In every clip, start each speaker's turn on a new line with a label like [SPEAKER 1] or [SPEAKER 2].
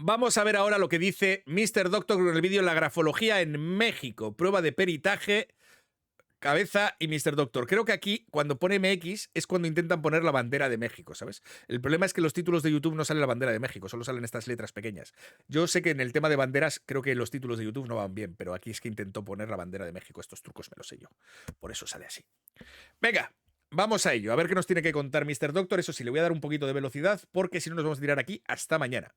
[SPEAKER 1] Vamos a ver ahora lo que dice Mr. Doctor con el vídeo La grafología en México. Prueba de peritaje, cabeza y Mr. Doctor. Creo que aquí, cuando pone MX, es cuando intentan poner la bandera de México, ¿sabes? El problema es que los títulos de YouTube no sale la bandera de México, solo salen estas letras pequeñas. Yo sé que en el tema de banderas, creo que los títulos de YouTube no van bien, pero aquí es que intentó poner la bandera de México. Estos trucos me los sé yo. Por eso sale así. Venga. Vamos a ello, a ver qué nos tiene que contar Mr. Doctor. Eso sí, le voy a dar un poquito de velocidad porque si no nos vamos a tirar aquí hasta mañana.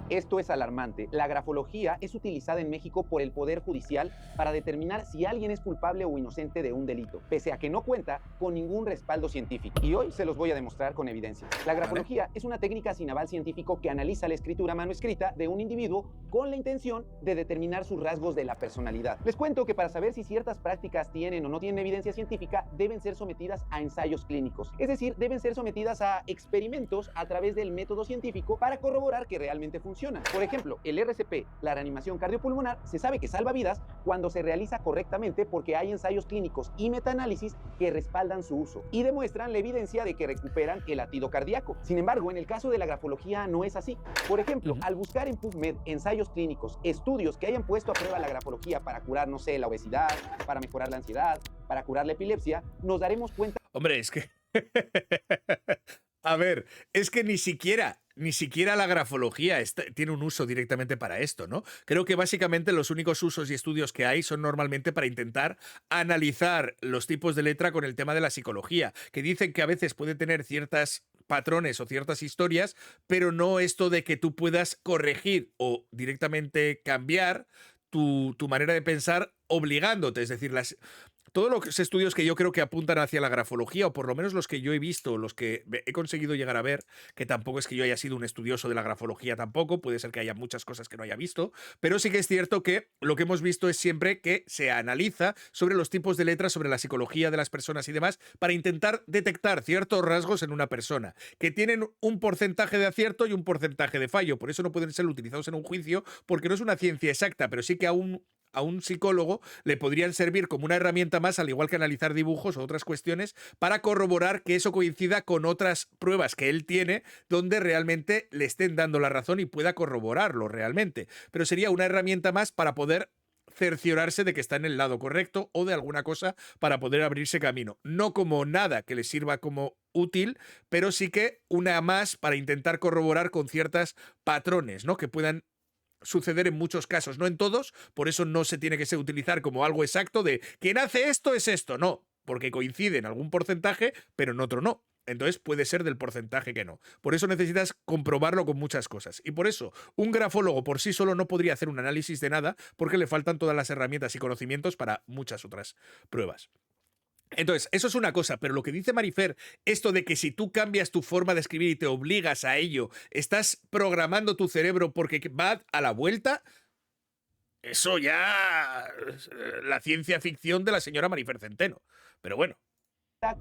[SPEAKER 2] Esto es alarmante. La grafología es utilizada en México por el Poder Judicial para determinar si alguien es culpable o inocente de un delito, pese a que no cuenta con ningún respaldo científico. Y hoy se los voy a demostrar con evidencia. La grafología es una técnica sin aval científico que analiza la escritura manuscrita de un individuo con la intención de determinar sus rasgos de la personalidad. Les cuento que para saber si ciertas prácticas tienen o no tienen evidencia científica, deben ser sometidas a ensayos clínicos. Es decir, deben ser sometidas a experimentos a través del método científico para corroborar que realmente funciona. Por ejemplo, el RCP, la reanimación cardiopulmonar, se sabe que salva vidas cuando se realiza correctamente porque hay ensayos clínicos y metaanálisis que respaldan su uso y demuestran la evidencia de que recuperan el latido cardíaco. Sin embargo, en el caso de la grafología no es así. Por ejemplo, al buscar en PubMed ensayos clínicos, estudios que hayan puesto a prueba la grafología para curar, no sé, la obesidad, para mejorar la ansiedad, para curar la epilepsia, nos daremos cuenta...
[SPEAKER 1] Hombre, es que... A ver, es que ni siquiera la grafología tiene un uso directamente para esto, ¿no? Creo que básicamente los únicos usos y estudios que hay son normalmente para intentar analizar los tipos de letra con el tema de la psicología, que dicen que a veces puede tener ciertos patrones o ciertas historias, pero no esto de que tú puedas corregir o directamente cambiar tu manera de pensar obligándote, es decir, todos los estudios que yo creo que apuntan hacia la grafología, o por lo menos los que yo he visto, los que he conseguido llegar a ver, que tampoco es que yo haya sido un estudioso de la grafología tampoco, puede ser que haya muchas cosas que no haya visto, pero sí que es cierto que lo que hemos visto es siempre que se analiza sobre los tipos de letras, sobre la psicología de las personas y demás, para intentar detectar ciertos rasgos en una persona, que tienen un porcentaje de acierto y un porcentaje de fallo, por eso no pueden ser utilizados en un juicio, porque no es una ciencia exacta, pero sí que a un psicólogo le podrían servir como una herramienta más, al igual que analizar dibujos o otras cuestiones, para corroborar que eso coincida con otras pruebas que él tiene, donde realmente le estén dando la razón y pueda corroborarlo realmente. Pero sería una herramienta más para poder cerciorarse de que está en el lado correcto o de alguna cosa para poder abrirse camino. No como nada que le sirva como útil, pero sí que una más para intentar corroborar con ciertos patrones, ¿no? Que puedan suceder en muchos casos, no en todos, por eso no se tiene que utilizar como algo exacto de quien hace esto es esto, no, porque coincide en algún porcentaje, pero en otro no. Entonces puede ser del porcentaje que no. Por eso necesitas comprobarlo con muchas cosas. Y por eso un grafólogo por sí solo no podría hacer un análisis de nada porque le faltan todas las herramientas y conocimientos para muchas otras pruebas. Entonces, eso es una cosa, pero lo que dice Marifer, esto de que si tú cambias tu forma de escribir y te obligas a ello, estás programando tu cerebro porque va a la vuelta, eso ya es la ciencia ficción de la señora Marifer Centeno. Pero bueno.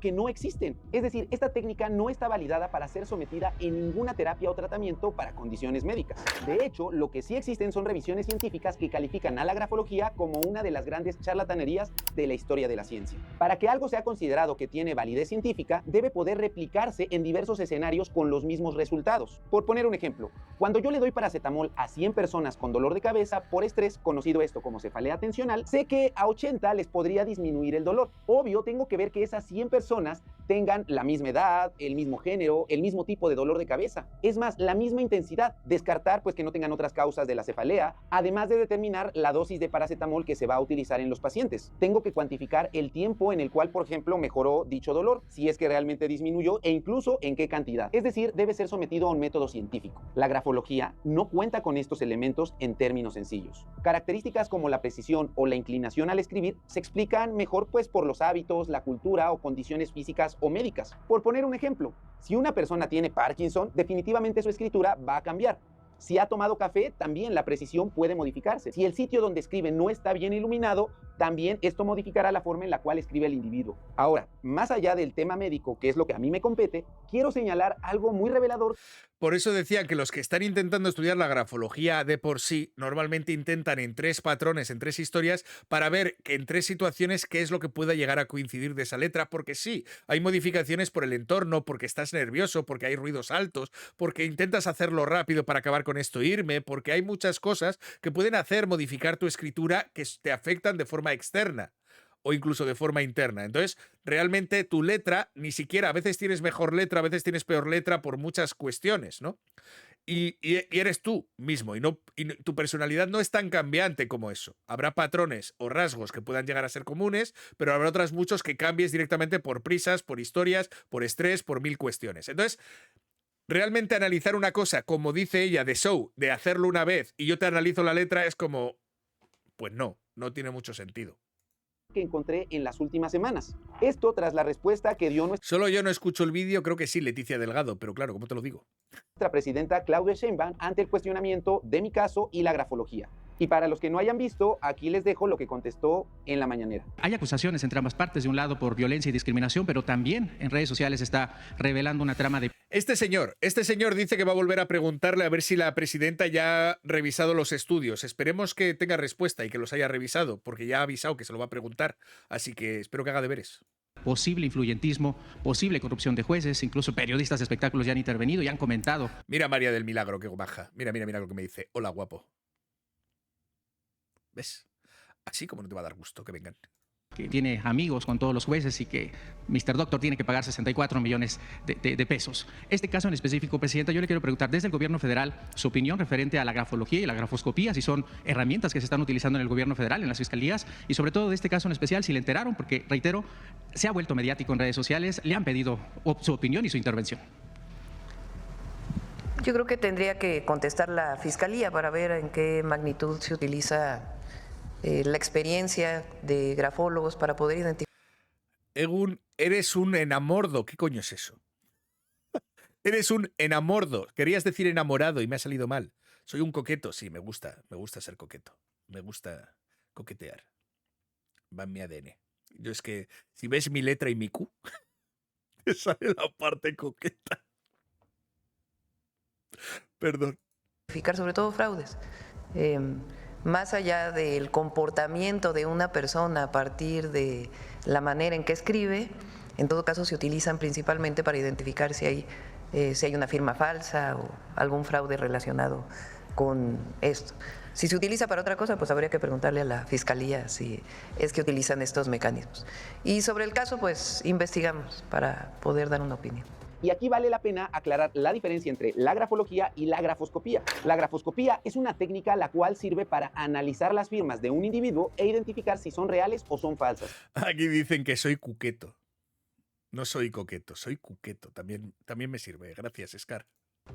[SPEAKER 2] Que no existen. Es decir, esta técnica no está validada para ser sometida en ninguna terapia o tratamiento para condiciones médicas. De hecho, lo que sí existen son revisiones científicas que califican a la grafología como una de las grandes charlatanerías de la historia de la ciencia. Para que algo sea considerado que tiene validez científica, debe poder replicarse en diversos escenarios con los mismos resultados. Por poner un ejemplo, cuando yo le doy paracetamol a 100 personas con dolor de cabeza por estrés, conocido esto como cefalea tensional, sé que a 80 les podría disminuir el dolor. Obvio, tengo que ver que esas 100 personas tengan la misma edad, el mismo género, el mismo tipo de dolor de cabeza. Es más, la misma intensidad. Descartar pues que no tengan otras causas de la cefalea, además de determinar la dosis de paracetamol que se va a utilizar en los pacientes. Tengo que cuantificar el tiempo en el cual, por ejemplo, mejoró dicho dolor, si es que realmente disminuyó e incluso en qué cantidad. Es decir, debe ser sometido a un método científico. La grafología no cuenta con estos elementos en términos sencillos. Características como la precisión o la inclinación al escribir se explican mejor pues por los hábitos, la cultura o condiciones físicas o médicas. Por poner un ejemplo, si una persona tiene Parkinson, definitivamente su escritura va a cambiar. Si ha tomado café, también la precisión puede modificarse. Si el sitio donde escribe no está bien iluminado, También esto modificará la forma en la cual escribe el individuo. Ahora, más allá del tema médico, que es lo que a mí me compete, quiero señalar algo muy revelador.
[SPEAKER 1] Por eso decía que los que están intentando estudiar la grafología de por sí, normalmente intentan en 3 patrones, en 3 historias, para ver que en 3 situaciones qué es lo que pueda llegar a coincidir de esa letra, porque sí, hay modificaciones por el entorno, porque estás nervioso, porque hay ruidos altos, porque intentas hacerlo rápido para acabar con esto e irme, porque hay muchas cosas que pueden hacer modificar tu escritura que te afectan de forma externa o incluso de forma interna. Entonces, realmente tu letra, ni siquiera, a veces tienes mejor letra, a veces tienes peor letra por muchas cuestiones, ¿no? Y eres tú mismo, y tu personalidad no es tan cambiante como eso. Habrá patrones o rasgos que puedan llegar a ser comunes, pero habrá otros muchos que cambies directamente por prisas, por historias, por estrés, por 1000 cuestiones. Entonces, realmente analizar una cosa, como dice ella, de show, de hacerlo una vez y yo te analizo la letra, es como, pues no tiene mucho sentido.
[SPEAKER 2] Que encontré en las últimas semanas. Esto tras la respuesta que dio
[SPEAKER 1] Solo yo no escucho el vídeo, creo que sí, Leticia Delgado, pero claro, ¿cómo te lo digo?
[SPEAKER 2] nuestra presidenta Claudia Sheinbaum ante el cuestionamiento de mi caso y la grafología. Y para los que no hayan visto, aquí les dejo lo que contestó en la mañanera.
[SPEAKER 3] Hay acusaciones entre ambas partes, de un lado por violencia y discriminación, pero también en redes sociales está revelando una trama de...
[SPEAKER 1] Este señor dice que va a volver a preguntarle a ver si la presidenta ya ha revisado los estudios. Esperemos que tenga respuesta y que los haya revisado, porque ya ha avisado que se lo va a preguntar. Así que espero que haga deberes.
[SPEAKER 3] Posible influyentismo, posible corrupción de jueces, incluso periodistas de espectáculos ya han intervenido y han comentado.
[SPEAKER 1] Mira María del Milagro, qué baja. Mira lo que me dice. Hola, guapo. ¿Ves? Así como no te va a dar gusto que vengan.
[SPEAKER 3] Que tiene amigos con todos los jueces y que Mr. Doctor tiene que pagar 64 millones de pesos. Este caso en específico, Presidenta, yo le quiero preguntar desde el gobierno federal su opinión referente a la grafología y la grafoscopía, si son herramientas que se están utilizando en el gobierno federal, en las fiscalías, y sobre todo de este caso en especial, si le enteraron, porque, reitero, se ha vuelto mediático en redes sociales, le han pedido su opinión y su intervención.
[SPEAKER 4] Yo creo que tendría que contestar la Fiscalía para ver en qué magnitud se utiliza la experiencia de grafólogos para poder identificar.
[SPEAKER 1] Egun, eres un enamordo. ¿Qué coño es eso? Eres un enamordo. Querías decir enamorado y me ha salido mal. Soy un coqueto. Sí, me gusta ser coqueto. Me gusta coquetear. Va en mi ADN. Yo es que, si ves mi letra y mi Q, te sale la parte coqueta. Perdón.
[SPEAKER 4] Sobre todo fraudes. Más allá del comportamiento de una persona a partir de la manera en que escribe, en todo caso se utilizan principalmente para identificar si hay una firma falsa o algún fraude relacionado con esto. Si se utiliza para otra cosa, pues habría que preguntarle a la Fiscalía si es que utilizan estos mecanismos. Y sobre el caso, pues investigamos para poder dar una opinión.
[SPEAKER 2] Y aquí vale la pena aclarar la diferencia entre la grafología y la grafoscopía. La grafoscopía es una técnica la cual sirve para analizar las firmas de un individuo e identificar si son reales o son falsas.
[SPEAKER 1] Aquí dicen que soy cuqueto. No soy coqueto, soy cuqueto. También me sirve. Gracias, Scar.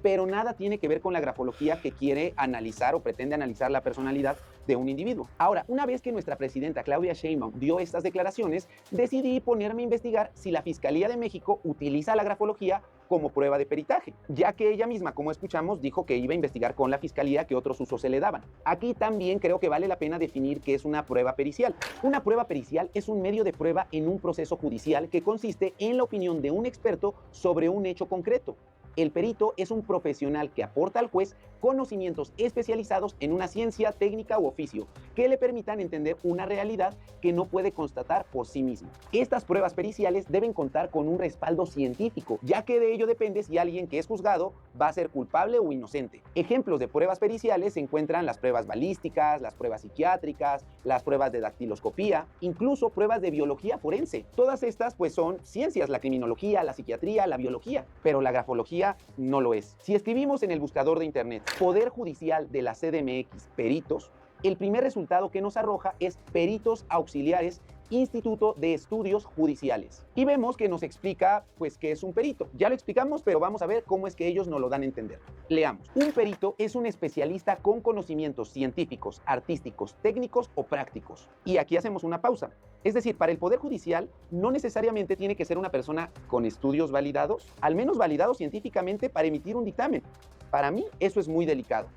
[SPEAKER 2] Pero nada tiene que ver con la grafología que quiere analizar o pretende analizar la personalidad de un individuo. Ahora, una vez que nuestra presidenta Claudia Sheinbaum dio estas declaraciones, decidí ponerme a investigar si la Fiscalía de México utiliza la grafología como prueba de peritaje, ya que ella misma, como escuchamos, dijo que iba a investigar con la Fiscalía qué otros usos se le daban. Aquí también creo que vale la pena definir qué es una prueba pericial. Una prueba pericial es un medio de prueba en un proceso judicial que consiste en la opinión de un experto sobre un hecho concreto. El perito es un profesional que aporta al juez conocimientos especializados en una ciencia, técnica u oficio que le permitan entender una realidad que no puede constatar por sí mismo. Estas pruebas periciales deben contar con un respaldo científico, ya que de ello depende si alguien que es juzgado va a ser culpable o inocente. Ejemplos de pruebas periciales se encuentran las pruebas balísticas, las pruebas psiquiátricas, las pruebas de dactiloscopía, incluso pruebas de biología forense. Todas estas pues son ciencias, la criminología, la psiquiatría, la biología, pero la grafología no lo es. Si escribimos en el buscador de internet Poder Judicial de la CDMX peritos, el primer resultado que nos arroja es peritos auxiliares Instituto de Estudios Judiciales. Y vemos que nos explica, pues, qué es un perito. Ya lo explicamos, pero vamos a ver cómo es que ellos nos lo dan a entender. Leamos. Un perito es un especialista con conocimientos científicos, artísticos, técnicos o prácticos. Y aquí hacemos una pausa. Es decir, para el Poder Judicial no necesariamente tiene que ser una persona con estudios validados, al menos validados científicamente para emitir un dictamen. Para mí eso es muy delicado.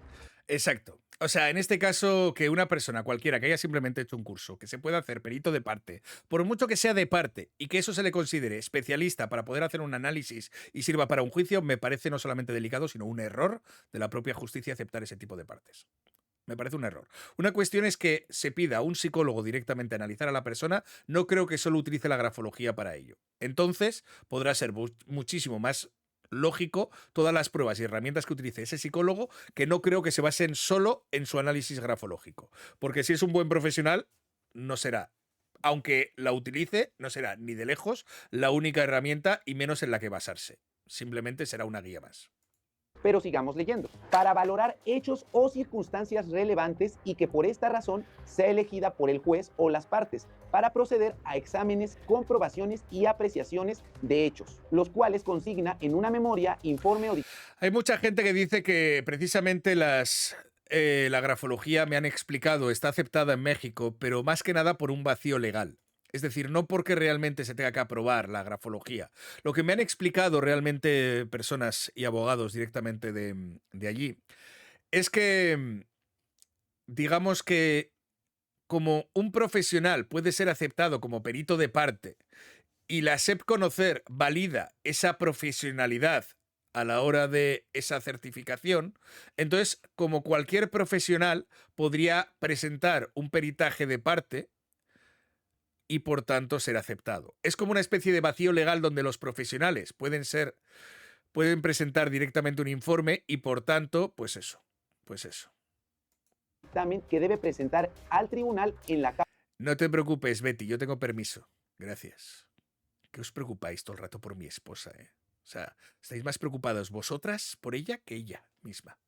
[SPEAKER 1] Exacto. O sea, en este caso, que una persona cualquiera que haya simplemente hecho un curso, que se pueda hacer perito de parte, por mucho que sea de parte, y que eso se le considere especialista para poder hacer un análisis y sirva para un juicio, me parece no solamente delicado, sino un error de la propia justicia aceptar ese tipo de partes. Me parece un error. Una cuestión es que se pida a un psicólogo directamente analizar a la persona, no creo que solo utilice la grafología para ello. Entonces, podrá ser muchísimo más lógico todas las pruebas y herramientas que utilice ese psicólogo, que no creo que se basen solo en su análisis grafológico. Porque si es un buen profesional, no será, aunque la utilice, no será ni de lejos la única herramienta y menos en la que basarse. Simplemente será una guía más.
[SPEAKER 2] Pero sigamos leyendo. Para valorar hechos o circunstancias relevantes y que por esta razón sea elegida por el juez o las partes para proceder a exámenes, comprobaciones y apreciaciones de hechos, los cuales consigna en una memoria, informe o...
[SPEAKER 1] Hay mucha gente que dice que precisamente la grafología, me han explicado, está aceptada en México, pero más que nada por un vacío legal. Es decir, no porque realmente se tenga que aprobar la grafología. Lo que me han explicado realmente personas y abogados directamente de allí es que, digamos que como un profesional puede ser aceptado como perito de parte y la SEP Conocer valida esa profesionalidad a la hora de esa certificación, entonces, como cualquier profesional podría presentar un peritaje de parte y por tanto ser aceptado. Es como una especie de vacío legal donde los profesionales pueden presentar directamente un informe y por tanto, pues eso.
[SPEAKER 2] Dictamen que debe presentar al tribunal en la...
[SPEAKER 1] No te preocupes, Betty, yo tengo permiso. Gracias. ¿Qué os preocupáis todo el rato por mi esposa, eh? O sea, estáis más preocupados vosotras por ella que ella misma.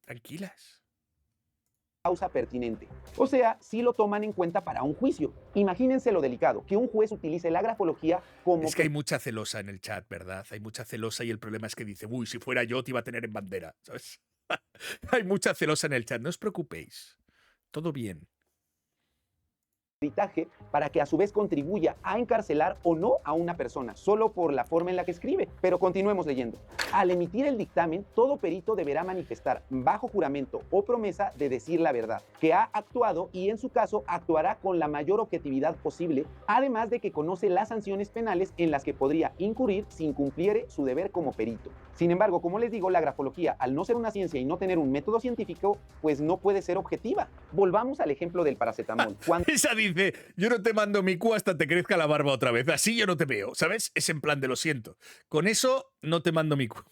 [SPEAKER 1] Tranquilas.
[SPEAKER 2] Causa pertinente. O sea, sí lo toman en cuenta para un juicio. Imagínense lo delicado, que un juez utilice la grafología como...
[SPEAKER 1] Es que hay mucha celosa en el chat, ¿verdad? Hay mucha celosa y el problema es que dice, uy, si fuera yo te iba a tener en bandera, ¿sabes? Hay mucha celosa en el chat, no os preocupéis. Todo bien.
[SPEAKER 2] Peritaje para que a su vez contribuya a encarcelar o no a una persona, solo por la forma en la que escribe. Pero continuemos leyendo. Al emitir el dictamen, todo perito deberá manifestar bajo juramento o promesa de decir la verdad, que ha actuado y en su caso actuará con la mayor objetividad posible, además de que conoce las sanciones penales en las que podría incurrir si incumpliere su deber como perito. Sin embargo, como les digo, la grafología, al no ser una ciencia y no tener un método científico, pues no puede ser objetiva. Volvamos al ejemplo del paracetamol.
[SPEAKER 1] Esa dice, yo no te mando mi Q hasta te crezca la barba otra vez. Así yo no te veo, ¿sabes? Es en plan de lo siento. Con eso no te mando mi Q.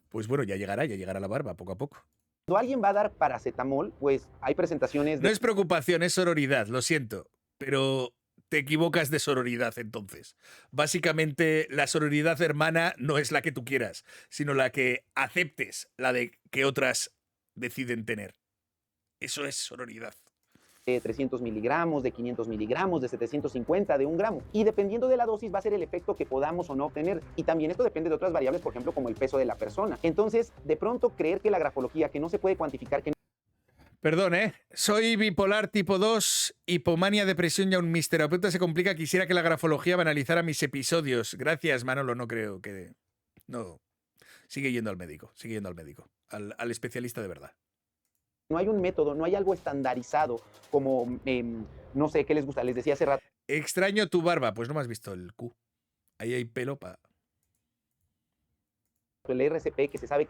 [SPEAKER 1] Pues bueno, ya llegará la barba poco a poco.
[SPEAKER 2] Cuando alguien va a dar paracetamol, pues hay presentaciones de...
[SPEAKER 1] No es preocupación, es sororidad, lo siento. Pero te equivocas de sororidad entonces. Básicamente, la sororidad hermana no es la que tú quieras, sino la que aceptes, la de que otras deciden tener. Eso es sororidad.
[SPEAKER 2] De 300 miligramos, de 500 miligramos, de 750, de 1 gramo. Y dependiendo de la dosis va a ser el efecto que podamos o no obtener. Y también esto depende de otras variables, por ejemplo, como el peso de la persona. Entonces, de pronto creer que la grafología, que no se puede cuantificar, que...
[SPEAKER 1] Perdón, soy bipolar tipo 2, hipomania, depresión y aún mis terapeutas se complica. Quisiera que la grafología banalizara mis episodios. Gracias, Manolo, no creo que... No. Sigue yendo al médico, al especialista de verdad.
[SPEAKER 2] No hay un método, no hay algo estandarizado como, no sé, ¿qué les gusta? Les decía hace rato.
[SPEAKER 1] Extraño tu barba, pues no me has visto el Q. Ahí hay pelo para...
[SPEAKER 2] El RCP, que se sabe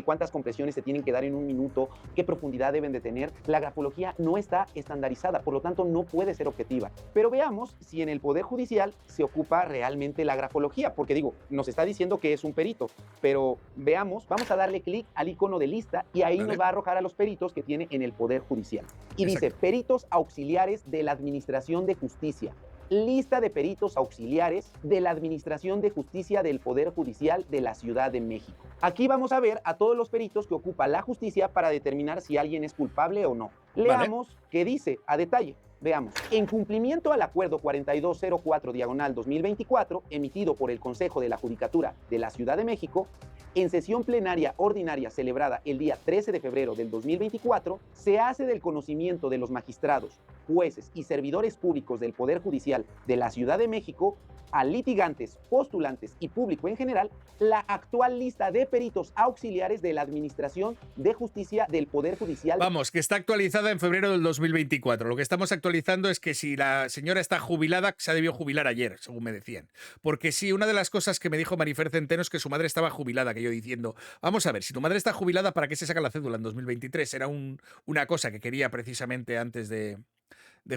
[SPEAKER 2] cuántas compresiones se tienen que dar en un minuto, qué profundidad deben de tener. La grafología no está estandarizada, por lo tanto no puede ser objetiva. Pero veamos si en el Poder Judicial se ocupa realmente la grafología, porque digo, nos está diciendo que es un perito, pero veamos, vamos a darle clic al icono de lista y ahí nos va a arrojar a los peritos que tiene en el Poder Judicial. Y dice, peritos auxiliares de la Administración de Justicia. Lista de peritos auxiliares de la Administración de Justicia del Poder Judicial de la Ciudad de México. Aquí vamos a ver a todos los peritos que ocupa la justicia para determinar si alguien es culpable o no. Leamos qué dice a detalle. Veamos. En cumplimiento al acuerdo 4204/2024, emitido por el Consejo de la Judicatura de la Ciudad de México, en sesión plenaria ordinaria celebrada el día 13 de febrero del 2024, se hace del conocimiento de los magistrados jueces y servidores públicos del Poder Judicial de la Ciudad de México, a litigantes, postulantes y público en general, la actual lista de peritos auxiliares de la Administración de Justicia del Poder Judicial.
[SPEAKER 1] Vamos, que está actualizada en febrero del 2024. Lo que estamos actualizando es que si la señora está jubilada, se ha debido jubilar ayer, según me decían. Porque sí, una de las cosas que me dijo Marifer Centeno es que su madre estaba jubilada, que yo diciendo, vamos a ver, si tu madre está jubilada, ¿para qué se saca la cédula en 2023? Era una cosa que quería precisamente antes de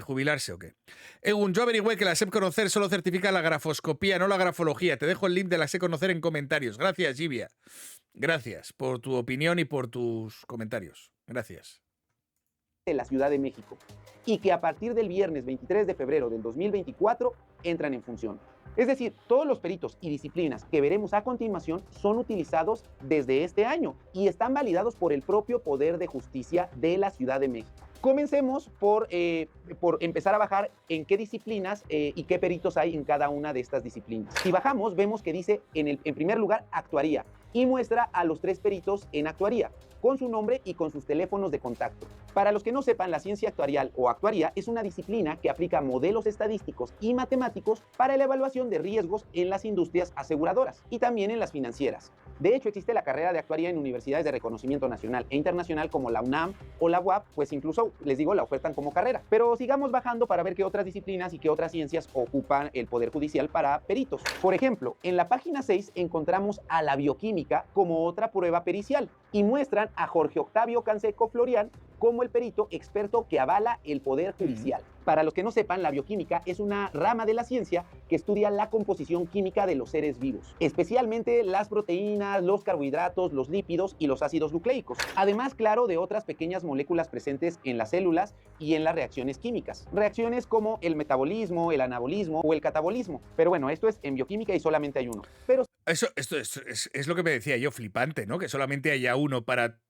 [SPEAKER 1] jubilarse o qué. Egun, yo averigüé que la SEP Conocer solo certifica la grafoscopía, no la grafología. Te dejo el link de la SEP Conocer en comentarios. Gracias, Gibia. Gracias por tu opinión y por tus comentarios. Gracias.
[SPEAKER 2] De la Ciudad de México y que a partir del viernes 23 de febrero del 2024 entran en función. Es decir, todos los peritos y disciplinas que veremos a continuación son utilizados desde este año y están validados por el propio Poder de Justicia de la Ciudad de México. Comencemos por empezar a bajar en qué disciplinas y qué peritos hay en cada una de estas disciplinas. Si bajamos, vemos que dice en primer lugar actuaría y muestra a los 3 peritos en actuaría, con su nombre y con sus teléfonos de contacto. Para los que no sepan, la ciencia actuarial o actuaría es una disciplina que aplica modelos estadísticos y matemáticos para la evaluación de riesgos en las industrias aseguradoras y también en las financieras. De hecho, existe la carrera de actuaría en universidades de reconocimiento nacional e internacional como la UNAM o la UAP, pues incluso, les digo, la ofertan como carrera. Pero sigamos bajando para ver qué otras disciplinas y qué otras ciencias ocupan el Poder Judicial para peritos. Por ejemplo, en la página 6 encontramos a la bioquímica como otra prueba pericial y muestran a Jorge Octavio Canseco Florian como el perito experto que avala el Poder Judicial. Para los que no sepan, la bioquímica es una rama de la ciencia que estudia la composición química de los seres vivos, especialmente las proteínas, los carbohidratos, los lípidos y los ácidos nucleicos. Además, claro, de otras pequeñas moléculas presentes en las células y en las reacciones químicas. Reacciones como el metabolismo, el anabolismo o el catabolismo. Pero bueno, esto es en bioquímica y solamente hay uno. Pero
[SPEAKER 1] Esto es lo que me decía yo, flipante, ¿no? Que solamente haya uno para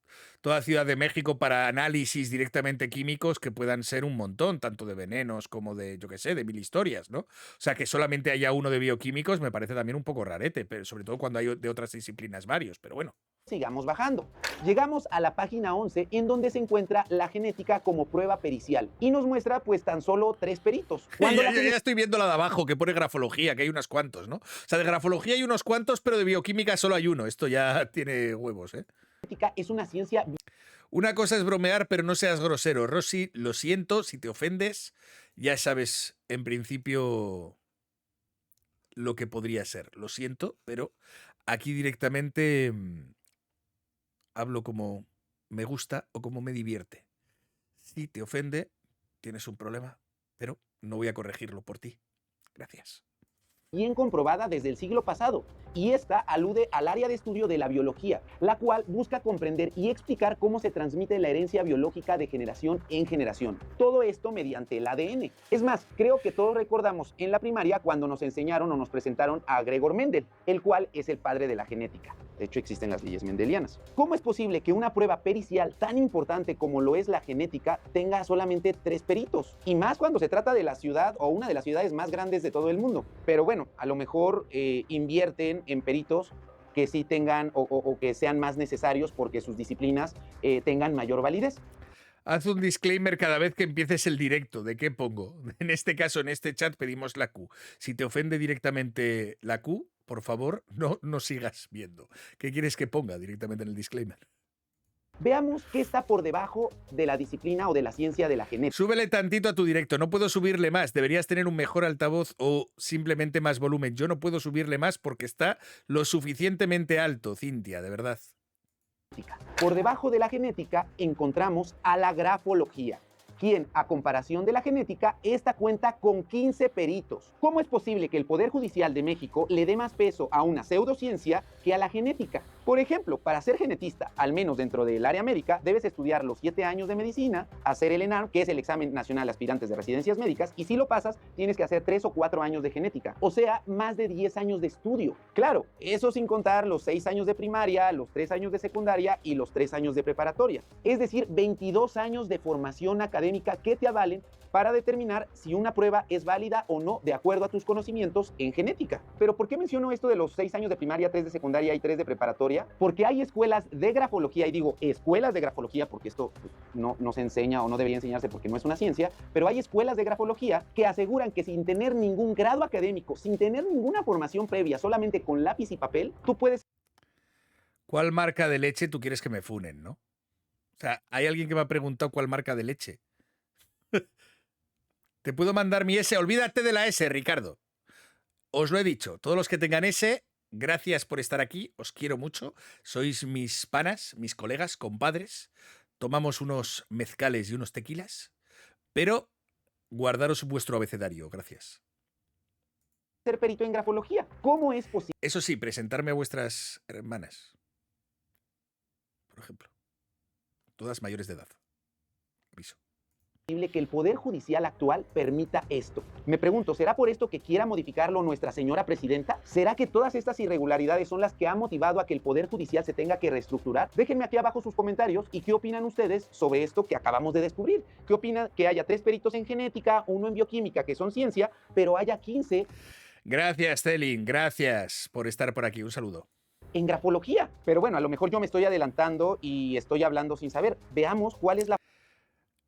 [SPEAKER 1] toda Ciudad de México para análisis directamente químicos que puedan ser un montón, tanto de venenos como de, yo qué sé, de 1000 historias, ¿no? O sea, que solamente haya uno de bioquímicos me parece también un poco rarete, pero sobre todo cuando hay de otras disciplinas varios, pero bueno.
[SPEAKER 2] sigamos bajando. Llegamos a la página 11 en donde se encuentra la genética como prueba pericial y nos muestra pues tan solo 3 peritos.
[SPEAKER 1] Ya estoy viendo la de abajo que pone grafología, que hay unos cuantos, ¿no? O sea, de grafología hay unos cuantos, pero de bioquímica solo hay uno. Esto ya tiene huevos, ¿eh?
[SPEAKER 2] La genética es una ciencia.
[SPEAKER 1] Una cosa es bromear, pero no seas grosero. Rosy, lo siento, si te ofendes, ya sabes, en principio, lo que podría ser. Lo siento, pero aquí directamente hablo como me gusta o como me divierte. Si te ofende, tienes un problema, pero no voy a corregirlo por ti. Gracias.
[SPEAKER 2] Bien comprobada desde el siglo pasado, y esta alude al área de estudio de la biología, la cual busca comprender y explicar cómo se transmite la herencia biológica de generación en generación. Todo esto mediante el ADN. Es más, creo que todos recordamos en la primaria cuando nos enseñaron o nos presentaron a Gregor Mendel, el cual es el padre de la genética. De hecho, existen las leyes mendelianas. ¿Cómo es posible que una prueba pericial tan importante como lo es la genética tenga solamente 3 peritos? Y más cuando se trata de la ciudad o una de las ciudades más grandes de todo el mundo. Pero bueno, a lo mejor invierten en peritos que sí tengan o que sean más necesarios porque sus disciplinas tengan mayor validez.
[SPEAKER 1] Haz un disclaimer cada vez que empieces el directo. ¿De qué pongo? En este caso, en este chat pedimos la Q. Si te ofende directamente la Q, por favor, no sigas viendo. ¿Qué quieres que ponga directamente en el disclaimer?
[SPEAKER 2] Veamos qué está por debajo de la disciplina o de la ciencia de la genética.
[SPEAKER 1] Súbele tantito a tu directo. No puedo subirle más. Deberías tener un mejor altavoz o simplemente más volumen. Yo no puedo subirle más porque está lo suficientemente alto, Cintia, de verdad.
[SPEAKER 2] Por debajo de la genética encontramos a la grafología, quien, a comparación de la genética, esta cuenta con 15 peritos. ¿Cómo es posible que el Poder Judicial de México le dé más peso a una pseudociencia que a la genética? Por ejemplo, para ser genetista, al menos dentro del área médica, debes estudiar los 7 años de medicina, hacer el ENARM, que es el examen nacional de aspirantes de residencias médicas, y si lo pasas, tienes que hacer 3 o 4 años de genética, o sea, más de 10 años de estudio. Claro, eso sin contar los 6 años de primaria, los 3 años de secundaria y los 3 años de preparatoria. Es decir, 22 años de formación académica que te avalen para determinar si una prueba es válida o no de acuerdo a tus conocimientos en genética. Pero ¿por qué menciono esto de los 6 años de primaria, 3 de secundaria y 3 de preparatoria? grafología? Porque hay escuelas de grafología, y digo escuelas de grafología porque esto pues, no se enseña o no debería enseñarse porque no es una ciencia, pero hay escuelas de grafología que aseguran que sin tener ningún grado académico, sin tener ninguna formación previa, solamente con lápiz y papel, tú puedes...
[SPEAKER 1] ¿Cuál marca de leche tú quieres que me funen, no? O sea, hay alguien que me ha preguntado cuál marca de leche. Te puedo mandar mi S. Olvídate de la S, Ricardo. Os lo he dicho. Todos los que tengan S, gracias por estar aquí. Os quiero mucho. Sois mis panas, mis colegas, compadres. Tomamos unos mezcales y unos tequilas. Pero guardaros vuestro abecedario. Gracias.
[SPEAKER 2] ser perito en grafología. ¿Cómo es posible?
[SPEAKER 1] Eso sí, presentarme a vuestras hermanas. Por ejemplo. Todas mayores de edad. Aviso.
[SPEAKER 2] Que el Poder Judicial actual permita esto. Me pregunto, ¿será por esto que quiera modificarlo nuestra señora presidenta? ¿Será que todas estas irregularidades son las que han motivado a que el Poder Judicial se tenga que reestructurar? Déjenme aquí abajo sus comentarios y qué opinan ustedes sobre esto que acabamos de descubrir. ¿Qué opinan que haya 3 peritos en genética, 1 en bioquímica, que son ciencia, pero haya 15
[SPEAKER 1] Gracias, Telin. Gracias por estar por aquí. Un saludo.
[SPEAKER 2] en grafología? Pero bueno, a lo mejor yo me estoy adelantando y estoy hablando sin saber. Veamos cuál es la...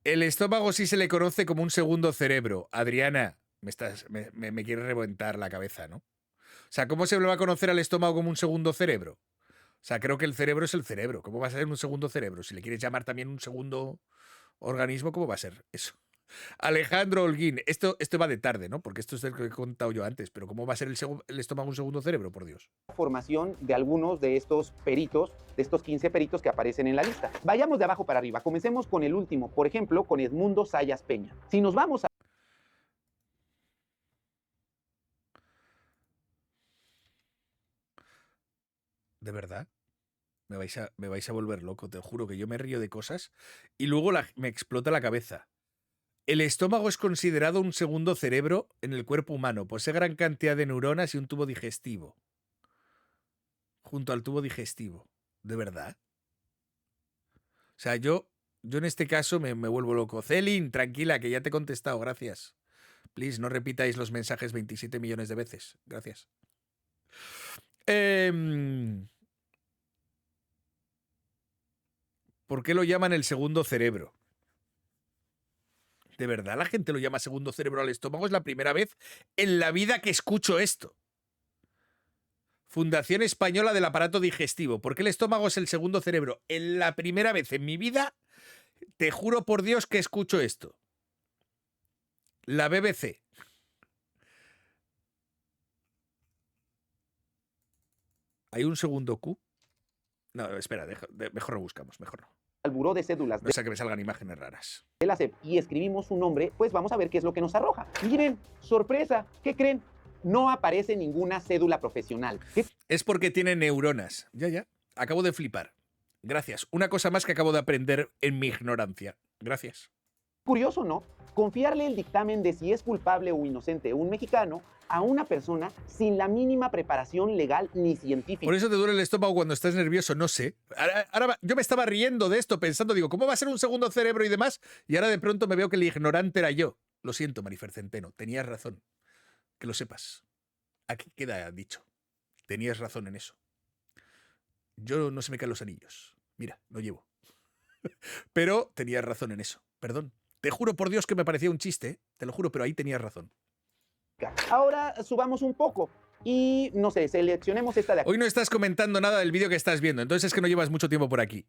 [SPEAKER 1] El estómago sí se le conoce como un segundo cerebro. Adriana, me quieres reventar la cabeza, ¿no? O sea, ¿cómo se le va a conocer al estómago como un segundo cerebro? O sea, creo que el cerebro es el cerebro. ¿Cómo va a ser un segundo cerebro? Si le quieres llamar también un segundo organismo, ¿cómo va a ser eso? Alejandro Holguín, esto va de tarde, ¿no? Porque esto es lo que he contado yo antes, pero ¿cómo va a ser el estómago un segundo cerebro, por Dios?
[SPEAKER 2] Formación de algunos de estos peritos, de estos 15 peritos que aparecen en la lista. Vayamos de abajo para arriba. Comencemos con el último, por ejemplo, con Edmundo Sayas Peña. Si nos vamos a...
[SPEAKER 1] ¿De verdad? Me vais a volver loco, te juro que yo me río de cosas y luego me explota la cabeza. El estómago es considerado un segundo cerebro en el cuerpo humano. Posee gran cantidad de neuronas y un tubo digestivo. Junto al tubo digestivo. ¿De verdad? O sea, yo en este caso me vuelvo loco. Celin, tranquila, que ya te he contestado. Gracias. Please, no repitáis los mensajes 27 millones de veces. Gracias. ¿Por qué lo llaman el segundo cerebro? ¿De verdad la gente lo llama segundo cerebro al estómago? Es la primera vez en la vida que escucho esto. Fundación Española del Aparato Digestivo. ¿Por qué el estómago es el segundo cerebro? En la primera vez en mi vida, te juro por Dios que escucho esto. La BBC. ¿Hay un segundo Q? No, espera, mejor no buscamos, mejor no.
[SPEAKER 2] al buró de cédulas
[SPEAKER 1] No sé que me salgan imágenes raras.
[SPEAKER 2] de la SEP y escribimos su nombre, pues vamos a ver qué es lo que nos arroja. Miren, sorpresa, ¿qué creen? No aparece ninguna cédula profesional. ¿Qué
[SPEAKER 1] Es porque tiene neuronas. Ya. Acabo de flipar. Gracias. Una cosa más que acabo de aprender en mi ignorancia. Gracias.
[SPEAKER 2] curioso, ¿no? Confiarle el dictamen de si es culpable o inocente un mexicano a una persona sin la mínima preparación legal ni científica.
[SPEAKER 1] Por eso te duele el estómago cuando estás nervioso, no sé. Ahora yo me estaba riendo de esto pensando, digo, ¿cómo va a ser un segundo cerebro y demás? Y ahora de pronto me veo que el ignorante era yo. Lo siento, Marifer Centeno, tenías razón. Que lo sepas. Aquí queda dicho. Tenías razón en eso. Yo no se me caen los anillos. Mira, no llevo. Pero tenías razón en eso. Perdón. Te juro por Dios que me parecía un chiste, ¿eh? Te lo juro, pero ahí tenías razón.
[SPEAKER 2] Ahora subamos un poco y, no sé, seleccionemos esta de aquí
[SPEAKER 1] Hoy no estás comentando nada del vídeo que estás viendo, entonces es que no llevas mucho tiempo por aquí.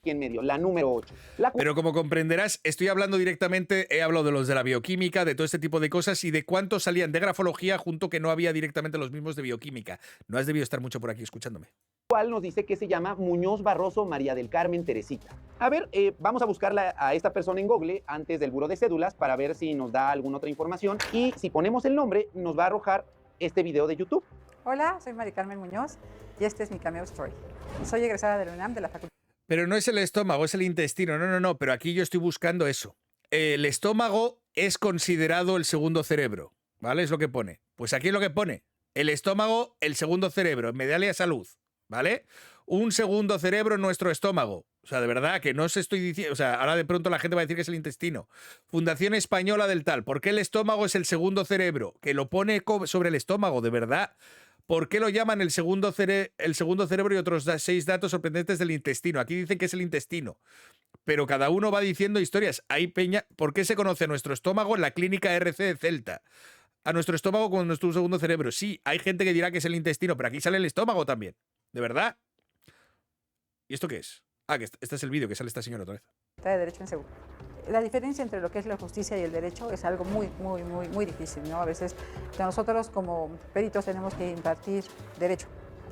[SPEAKER 2] en medio, la número 8.
[SPEAKER 1] Pero como comprenderás, estoy hablando directamente, he hablado de los de la bioquímica, de todo este tipo de cosas y de cuántos salían de grafología junto que no había directamente los mismos de bioquímica. No has debido estar mucho por aquí escuchándome.
[SPEAKER 2] Cual nos dice que se llama Muñoz Barroso María del Carmen Teresita. A ver, vamos a buscarla a esta persona en Google antes del buró de cédulas para ver si nos da alguna otra información y si ponemos el nombre nos va a arrojar este video de YouTube.
[SPEAKER 5] Hola, soy Mari Carmen Muñoz y este es mi cameo story. Soy egresada de la UNAM de la Facultad.
[SPEAKER 1] Pero no es el estómago, es el intestino. No, pero aquí yo estoy buscando eso. El estómago es considerado el segundo cerebro, ¿vale? Es lo que pone. Pues aquí es lo que pone. El estómago, el segundo cerebro, en Medallia Salud, ¿vale? Un segundo cerebro en nuestro estómago. O sea, de verdad, que no os estoy diciendo... O sea, ahora de pronto la gente va a decir que es el intestino. Fundación Española del tal. ¿Por qué el estómago es el segundo cerebro? Que lo pone sobre el estómago, de verdad. ¿Por qué lo llaman el segundo cerebro y otros 6 datos sorprendentes del intestino? Aquí dicen que es el intestino, pero cada uno va diciendo historias. Hay peña. ¿Por qué se conoce nuestro estómago en la clínica RC de Celta? A nuestro estómago con nuestro segundo cerebro. Sí, hay gente que dirá que es el intestino, pero aquí sale el estómago también. ¿De verdad? ¿Y esto qué es? Ah, que este es el vídeo que sale esta señora otra vez.
[SPEAKER 5] De derecho en seguro. La diferencia entre lo que es la justicia y el derecho es algo muy difícil, ¿no? A veces nosotros como peritos tenemos que impartir derecho,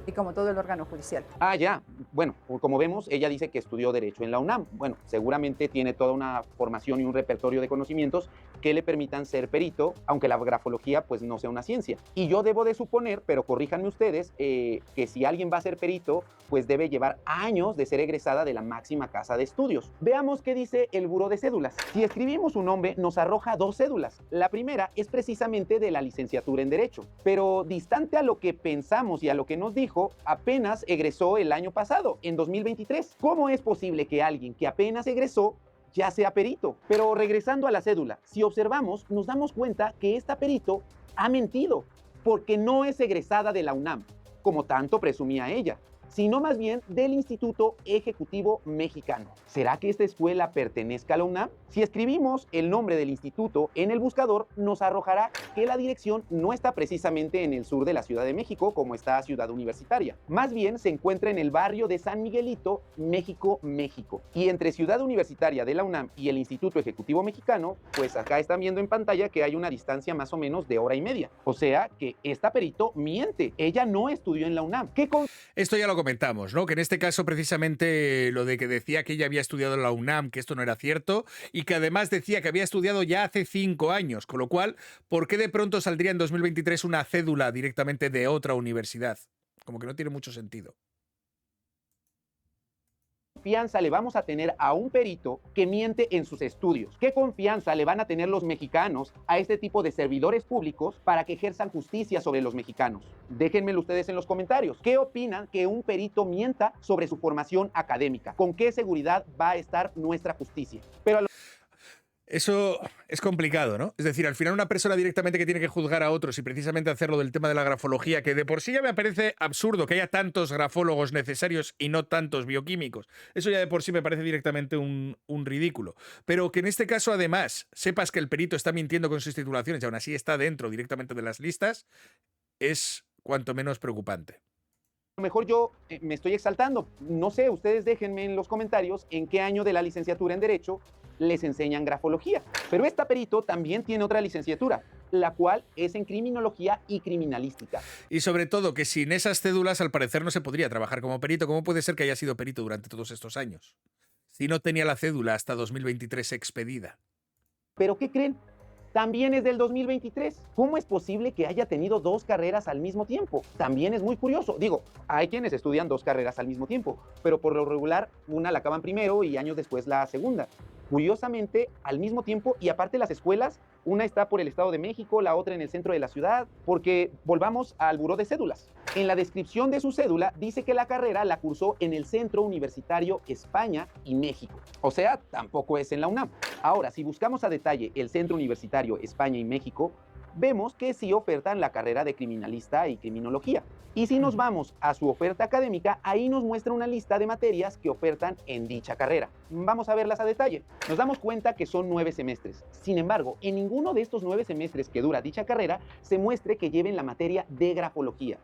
[SPEAKER 5] y como todo el órgano judicial.
[SPEAKER 2] Ah, ya. Bueno, como vemos, ella dice que estudió Derecho en la UNAM. Bueno, seguramente tiene toda una formación y un repertorio de conocimientos que le permitan ser perito, aunque la grafología pues no sea una ciencia. Y yo debo de suponer, pero corríjanme ustedes, que si alguien va a ser perito, pues debe llevar años de ser egresada de la máxima casa de estudios. Veamos qué dice el Buró de Cédulas. Si escribimos un nombre, nos arroja 2 cédulas. La primera es precisamente de la licenciatura en Derecho, pero distante a lo que pensamos y a lo que nos dijo, apenas egresó el año pasado, en 2023. ¿Cómo es posible que alguien que apenas egresó ya sea perito? Pero regresando a la cédula, si observamos, nos damos cuenta que esta perito ha mentido, porque no es egresada de la UNAM, como tanto presumía ella, sino más bien del Instituto Ejecutivo Mexicano. ¿Será que esta escuela pertenezca a la UNAM? Si escribimos el nombre del instituto en el buscador, nos arrojará que la dirección no está precisamente en el sur de la Ciudad de México, como está Ciudad Universitaria. Más bien se encuentra en el barrio de San Miguelito, México. Y entre Ciudad Universitaria de la UNAM y el Instituto Ejecutivo Mexicano, pues acá están viendo en pantalla que hay una distancia más o menos de 1.5 horas. O sea que esta perito miente. Ella no estudió en la UNAM.
[SPEAKER 1] Esto ya lo comentamos, ¿no? Que en este caso precisamente lo de que decía que ella había estudiado en la UNAM, que esto no era cierto, y que además decía que había estudiado ya hace 5 años, con lo cual, ¿por qué de pronto saldría en 2023 una cédula directamente de otra universidad? Como que no tiene mucho sentido.
[SPEAKER 2] Confianza le vamos a tener a un perito que miente en sus estudios? ¿Qué confianza le van a tener los mexicanos a este tipo de servidores públicos para que ejerzan justicia sobre los mexicanos? Déjenmelo ustedes en los comentarios. ¿Qué opinan que un perito mienta sobre su formación académica? ¿Con qué seguridad va a estar nuestra justicia?
[SPEAKER 1] Eso es complicado, ¿no? Es decir, al final una persona directamente que tiene que juzgar a otros y precisamente hacerlo del tema de la grafología, que de por sí ya me parece absurdo que haya tantos grafólogos necesarios y no tantos bioquímicos. Eso ya de por sí me parece directamente un ridículo. Pero que en este caso además sepas que el perito está mintiendo con sus titulaciones y aún así está dentro directamente de las listas, es cuanto menos preocupante.
[SPEAKER 2] A lo mejor yo me estoy exaltando. No sé, ustedes déjenme en los comentarios en qué año de la licenciatura en Derecho les enseñan grafología. Pero esta perito también tiene otra licenciatura, la cual es en criminología y criminalística.
[SPEAKER 1] Y sobre todo que sin esas cédulas al parecer no se podría trabajar como perito. ¿Cómo puede ser que haya sido perito durante todos estos años? Si no tenía la cédula hasta 2023 expedida.
[SPEAKER 2] ¿Pero qué creen? También es del 2023. ¿Cómo es posible que haya tenido 2 carreras al mismo tiempo? También es muy curioso. Digo, hay quienes estudian 2 carreras al mismo tiempo, pero por lo regular una la acaban primero y años después la segunda. Curiosamente, al mismo tiempo, y aparte las escuelas, una está por el Estado de México, la otra en el centro de la ciudad, porque volvamos al Buró de Cédulas. En la descripción de su cédula dice que la carrera la cursó en el Centro Universitario España y México. O sea, tampoco es en la UNAM. Ahora, si buscamos a detalle el Centro Universitario España y México, vemos que sí ofertan la carrera de criminalista y criminología. Y si nos vamos a su oferta académica, ahí nos muestra una lista de materias que ofertan en dicha carrera. Vamos a verlas a detalle. Nos damos cuenta que son 9 semestres. Sin embargo, en ninguno de estos 9 semestres que dura dicha carrera se muestre que lleven la materia de grafología.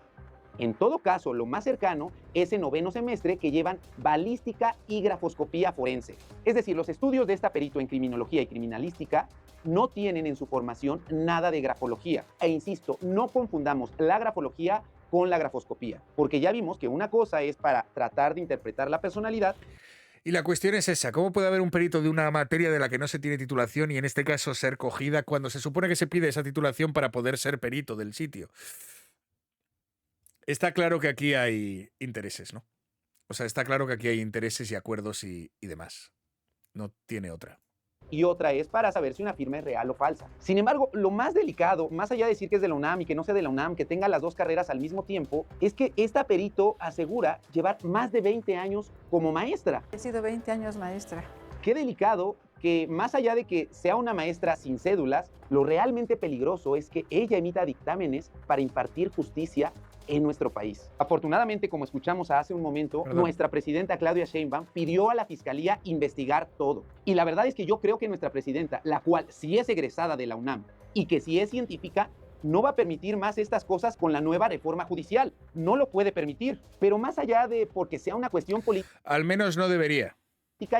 [SPEAKER 2] En todo caso, lo más cercano es el 9º semestre que llevan balística y grafoscopía forense. Es decir, los estudios de esta perito en criminología y criminalística no tienen en su formación nada de grafología. E insisto, no confundamos la grafología con la grafoscopía, porque ya vimos que una cosa es para tratar de interpretar la personalidad.
[SPEAKER 1] Y la cuestión es esa, ¿cómo puede haber un perito de una materia de la que no se tiene titulación y en este caso ser cogida cuando se supone que se pide esa titulación para poder ser perito del sitio? Está claro que aquí hay intereses, ¿no? O sea, está claro que aquí hay intereses y acuerdos y demás. No tiene otra.
[SPEAKER 2] Y otra es para saber si una firma es real o falsa. Sin embargo, lo más delicado, más allá de decir que es de la UNAM y que no sea de la UNAM, que tenga las 2 carreras al mismo tiempo, es que esta perito asegura llevar más de 20 años como maestra.
[SPEAKER 5] He sido 20 años maestra.
[SPEAKER 2] Qué delicado que más allá de que sea una maestra sin cédulas, lo realmente peligroso es que ella emita dictámenes para impartir justicia en nuestro país. Afortunadamente, como escuchamos hace un momento, nuestra presidenta Claudia Sheinbaum pidió a la Fiscalía investigar todo. Y la verdad es que yo creo que nuestra presidenta, la cual sí es egresada de la UNAM y que sí es científica, no va a permitir más estas cosas con la nueva reforma judicial. No lo puede permitir. Pero más allá de porque sea una cuestión política,
[SPEAKER 1] Al menos no debería.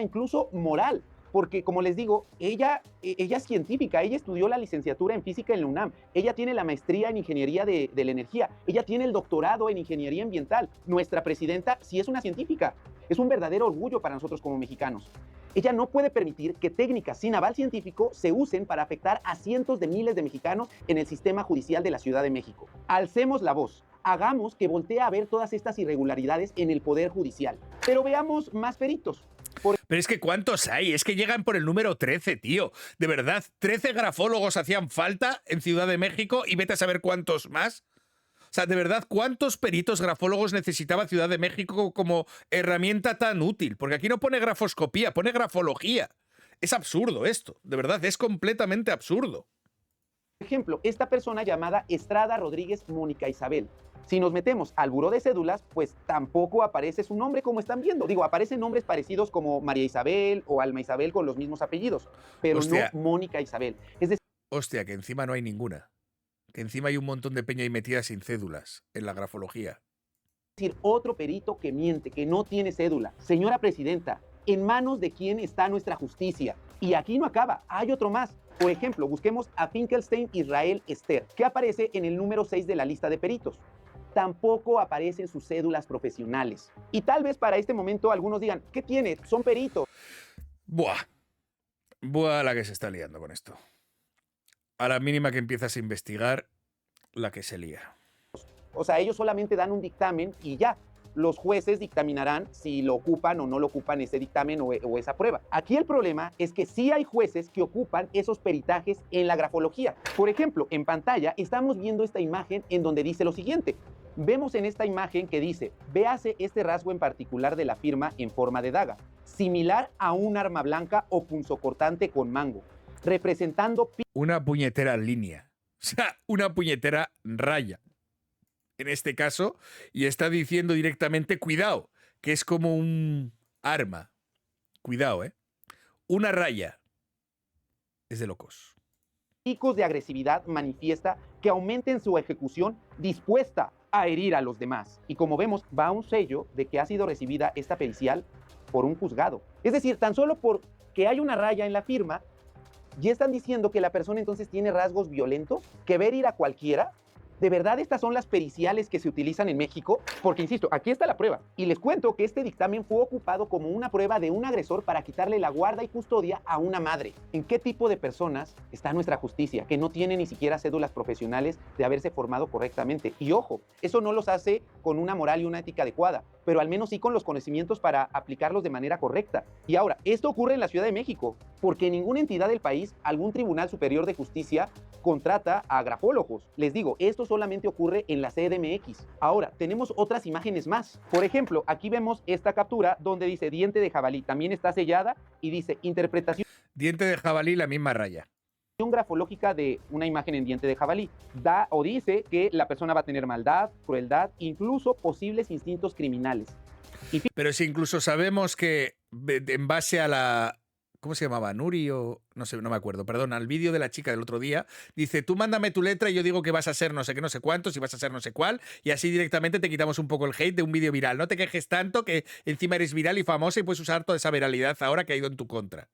[SPEAKER 2] incluso moral, porque como les digo, ella es científica, ella estudió la licenciatura en física en la UNAM, ella tiene la maestría en ingeniería de la energía, ella tiene el doctorado en ingeniería ambiental. Nuestra presidenta sí es una científica, es un verdadero orgullo para nosotros como mexicanos. Ella no puede permitir que técnicas sin aval científico se usen para afectar a cientos de miles de mexicanos en el sistema judicial de la Ciudad de México. Alcemos la voz, hagamos que voltee a ver todas estas irregularidades en el Poder Judicial, pero veamos más peritos.
[SPEAKER 1] Pero es que ¿cuántos hay? Es que llegan por el número 13, tío. De verdad, 13 grafólogos hacían falta en Ciudad de México y vete a saber cuántos más. O sea, de verdad, ¿cuántos peritos grafólogos necesitaba Ciudad de México como herramienta tan útil? Porque aquí no pone grafoscopía, pone grafología. Es absurdo esto, de verdad, es completamente absurdo.
[SPEAKER 2] Por ejemplo, esta persona llamada Estrada Rodríguez Mónica Isabel. Si nos metemos al buró de cédulas, pues tampoco aparece su nombre como están viendo. Digo, aparecen nombres parecidos como María Isabel o Alma Isabel con los mismos apellidos, pero
[SPEAKER 1] Hostia.
[SPEAKER 2] no Mónica Isabel. Es
[SPEAKER 1] Hostia, que encima no hay ninguna. Que encima hay un montón de peña ahí metida sin cédulas en la grafología.
[SPEAKER 2] decir, otro perito que miente, que no tiene cédula. Señora presidenta, ¿en manos de quién está nuestra justicia? Y aquí no acaba, hay otro más. Por ejemplo, busquemos a Finkelstein Israel Esther, que aparece en el número 6 de la lista de peritos. Tampoco aparecen sus cédulas profesionales. Y tal vez para este momento algunos digan, ¿qué tiene? Son peritos.
[SPEAKER 1] Buah. Buah la que se está liando con esto. A la mínima que empiezas a investigar, la que se lía.
[SPEAKER 2] O sea, ellos solamente dan un dictamen y ya. Los jueces dictaminarán si lo ocupan o no lo ocupan ese dictamen o esa prueba. Aquí el problema es que sí hay jueces que ocupan esos peritajes en la grafología. Por ejemplo, en pantalla estamos viendo esta imagen en donde dice lo siguiente. Vemos en esta imagen que dice, véase este rasgo en particular de la firma en forma de daga, similar a un arma blanca o punzocortante con mango, representando
[SPEAKER 1] Una puñetera línea. O sea, una puñetera raya. En este caso, y está diciendo directamente, cuidado, que es como un arma. Cuidado, ¿eh? Una raya. Es de locos.
[SPEAKER 2] picos de agresividad manifiesta que aumenten su ejecución dispuesta a herir a los demás. Y como vemos, va un sello de que ha sido recibida esta pericial por un juzgado. Es decir, tan solo porque hay una raya en la firma, ya están diciendo que la persona entonces tiene rasgos violentos, que ver ir a cualquiera. ¿De verdad estas son las periciales que se utilizan en México? Porque, insisto, aquí está la prueba. Y les cuento que este dictamen fue ocupado como una prueba de un agresor para quitarle la guarda y custodia a una madre. ¿En qué tipo de personas está nuestra justicia? Que no tiene ni siquiera cédulas profesionales de haberse formado correctamente. Y ojo, eso no los hace con una moral y una ética adecuada, pero al menos sí con los conocimientos para aplicarlos de manera correcta. Y ahora, esto ocurre en la Ciudad de México, porque en ninguna entidad del país, algún Tribunal Superior de Justicia contrata a grafólogos. Les digo, esto solamente ocurre en la CDMX. Ahora, tenemos otras imágenes más. Por ejemplo, aquí vemos esta captura donde dice diente de jabalí. También está sellada y dice interpretación
[SPEAKER 1] Diente de jabalí, la misma raya.
[SPEAKER 2] grafológica de una imagen en diente de jabalí. Da o dice que la persona va a tener maldad, crueldad, incluso posibles instintos criminales.
[SPEAKER 1] Pero si incluso sabemos que en base a la... ¿Cómo se llamaba? Nuri o... No sé, no me acuerdo. Perdón, al vídeo de la chica del otro día. Dice, tú mándame tu letra y yo digo que vas a ser no sé qué, no sé cuántos y vas a ser no sé cuál. Y así directamente te quitamos un poco el hate de un vídeo viral. No te quejes tanto que encima eres viral y famosa y puedes usar toda esa viralidad ahora que ha ido en tu contra.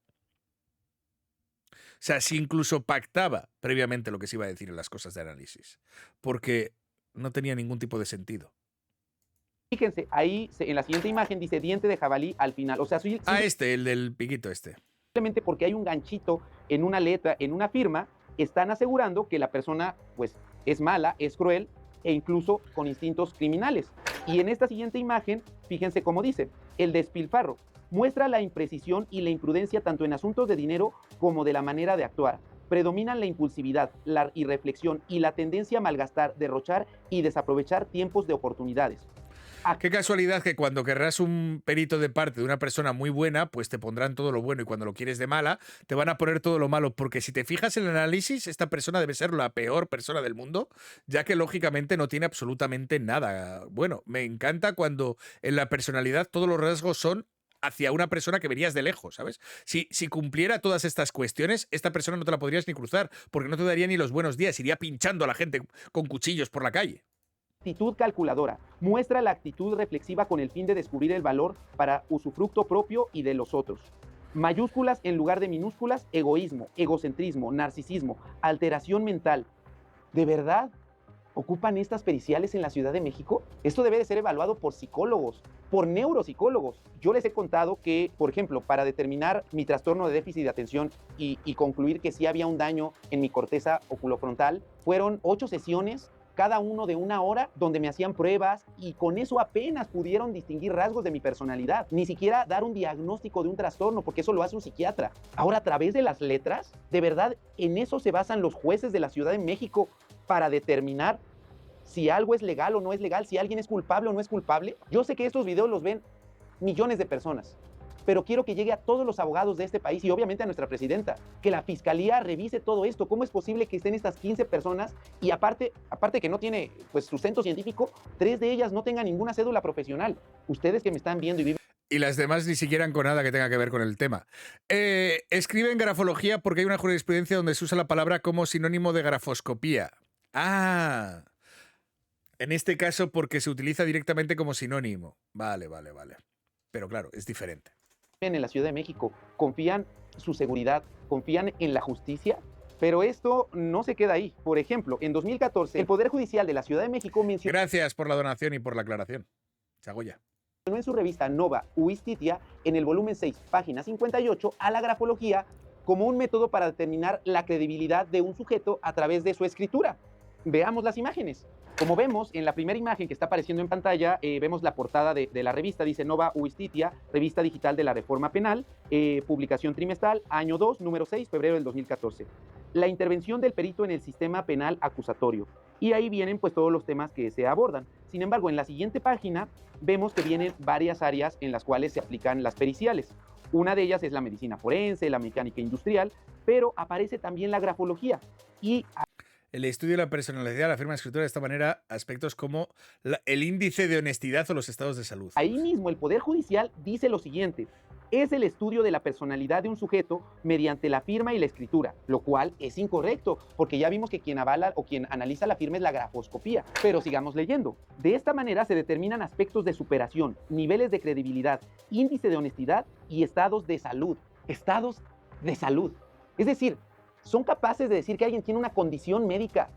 [SPEAKER 1] O sea, si incluso pactaba previamente lo que se iba a decir en las cosas de análisis. Porque no tenía ningún tipo de sentido.
[SPEAKER 2] Fíjense, ahí en la siguiente imagen dice diente de jabalí al final. O sea,
[SPEAKER 1] El del piquito este.
[SPEAKER 2] simplemente porque hay un ganchito en una letra, en una firma, están asegurando que la persona pues es mala, es cruel e incluso con instintos criminales. Y en esta siguiente imagen, fíjense cómo dice, el despilfarro muestra la imprecisión y la imprudencia tanto en asuntos de dinero como de la manera de actuar. Predominan la impulsividad, la irreflexión y la tendencia a malgastar, derrochar y desaprovechar tiempos de oportunidades.
[SPEAKER 1] Qué casualidad que cuando querrás un perito de parte de una persona muy buena, pues te pondrán todo lo bueno y cuando lo quieres de mala, te van a poner todo lo malo. Porque si te fijas en el análisis, esta persona debe ser la peor persona del mundo, ya que lógicamente no tiene absolutamente nada. Bueno, me encanta cuando en la personalidad todos los rasgos son hacia una persona que verías de lejos, ¿sabes? Si cumpliera todas estas cuestiones, esta persona no te la podrías ni cruzar, porque no te daría ni los buenos días, iría pinchando a la gente con cuchillos por la calle.
[SPEAKER 2] Actitud calculadora. Muestra la actitud reflexiva con el fin de descubrir el valor para usufructo propio y de los otros. Mayúsculas en lugar de minúsculas, egoísmo, egocentrismo, narcisismo, alteración mental. ¿De verdad ocupan estas periciales en la Ciudad de México? Esto debe de ser evaluado por psicólogos, por neuropsicólogos. Yo les he contado que, por ejemplo, para determinar mi trastorno de déficit de atención y concluir que sí había un daño en mi corteza oculofrontal, fueron 8 sesiones, cada uno de 1 hora, donde me hacían pruebas y con eso apenas pudieron distinguir rasgos de mi personalidad. Ni siquiera dar un diagnóstico de un trastorno, porque eso lo hace un psiquiatra. Ahora, a través de las letras, ¿de verdad en eso se basan los jueces de la Ciudad de México para determinar si algo es legal o no es legal, si alguien es culpable o no es culpable? Yo sé que estos videos los ven millones de personas, pero quiero que llegue a todos los abogados de este país y obviamente a nuestra presidenta, que la fiscalía revise todo esto. ¿Cómo es posible que estén estas 15 personas y aparte que no tiene pues sustento científico, 3 de ellas no tengan ninguna cédula profesional? Ustedes que me están viendo y viven...
[SPEAKER 1] Y las demás ni siquiera con nada que tenga que ver con el tema. Escribe en grafología porque hay una jurisprudencia donde se usa la palabra como sinónimo de grafoscopía. Ah, en este caso porque se utiliza directamente como sinónimo. Vale. Pero claro, es diferente.
[SPEAKER 2] En la Ciudad de México, confían su seguridad, confían en la justicia, pero esto no se queda ahí. Por ejemplo, en 2014, el Poder Judicial de la Ciudad de México mencionó...
[SPEAKER 1] Gracias por la donación y por la aclaración. Chagoya.
[SPEAKER 2] En su revista Nova Uistitia, en el volumen 6, página 58, a la grafología como un método para determinar la credibilidad de un sujeto a través de su escritura. Veamos las imágenes. Como vemos en la primera imagen que está apareciendo en pantalla, vemos la portada de la revista, dice Nova Uistitia, revista digital de la Reforma Penal, publicación trimestral, año 2, número 6, febrero del 2014. La intervención del perito en el sistema penal acusatorio. Y ahí vienen pues todos los temas que se abordan. Sin embargo, en la siguiente página vemos que vienen varias áreas en las cuales se aplican las periciales. Una de ellas es la medicina forense, la mecánica industrial, pero aparece también la grafología. Y
[SPEAKER 1] el estudio de la personalidad afirma en escritura de esta manera aspectos como el índice de honestidad o los estados de salud.
[SPEAKER 2] Ahí mismo el Poder Judicial dice lo siguiente: es el estudio de la personalidad de un sujeto mediante la firma y la escritura, lo cual es incorrecto, porque ya vimos que quien avala o quien analiza la firma es la grafoscopía. Pero sigamos leyendo. De esta manera se determinan aspectos de superación, niveles de credibilidad, índice de honestidad y estados de salud. Estados de salud. Es decir, ¿son capaces de decir que alguien tiene una condición médica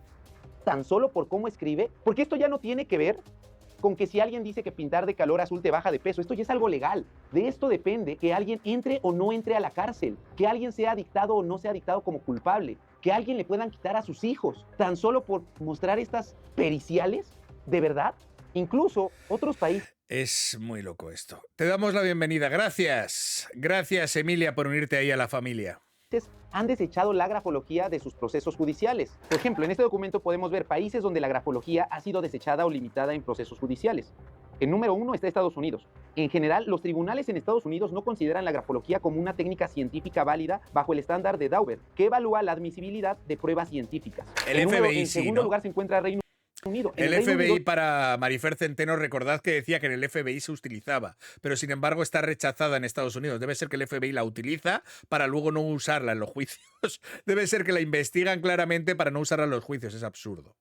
[SPEAKER 2] tan solo por cómo escribe? Porque esto ya no tiene que ver con que si alguien dice que pintar de color azul te baja de peso. Esto ya es algo legal. De esto depende que alguien entre o no entre a la cárcel, que alguien sea dictado o no sea dictado como culpable, que a alguien le puedan quitar a sus hijos, tan solo por mostrar estas periciales. ¿De verdad? Incluso otros países...
[SPEAKER 1] Es muy loco esto. Te damos la bienvenida. Gracias. Gracias, Emilia, por unirte ahí a la familia.
[SPEAKER 2] Han desechado la grafología de sus procesos judiciales. Por ejemplo, en este documento podemos ver países donde la grafología ha sido desechada o limitada en procesos judiciales. En número 1 está Estados Unidos. En general, los tribunales en Estados Unidos no consideran la grafología como una técnica científica válida bajo el estándar de Daubert, que evalúa la admisibilidad de pruebas científicas. En segundo lugar se encuentra Reino Unido.
[SPEAKER 1] El FBI para Marifer Centeno, recordad que decía que en el FBI se utilizaba, pero sin embargo está rechazada en Estados Unidos. Debe ser que el FBI la utiliza para luego no usarla en los juicios. Debe ser que la investigan claramente para no usarla en los juicios. Es absurdo.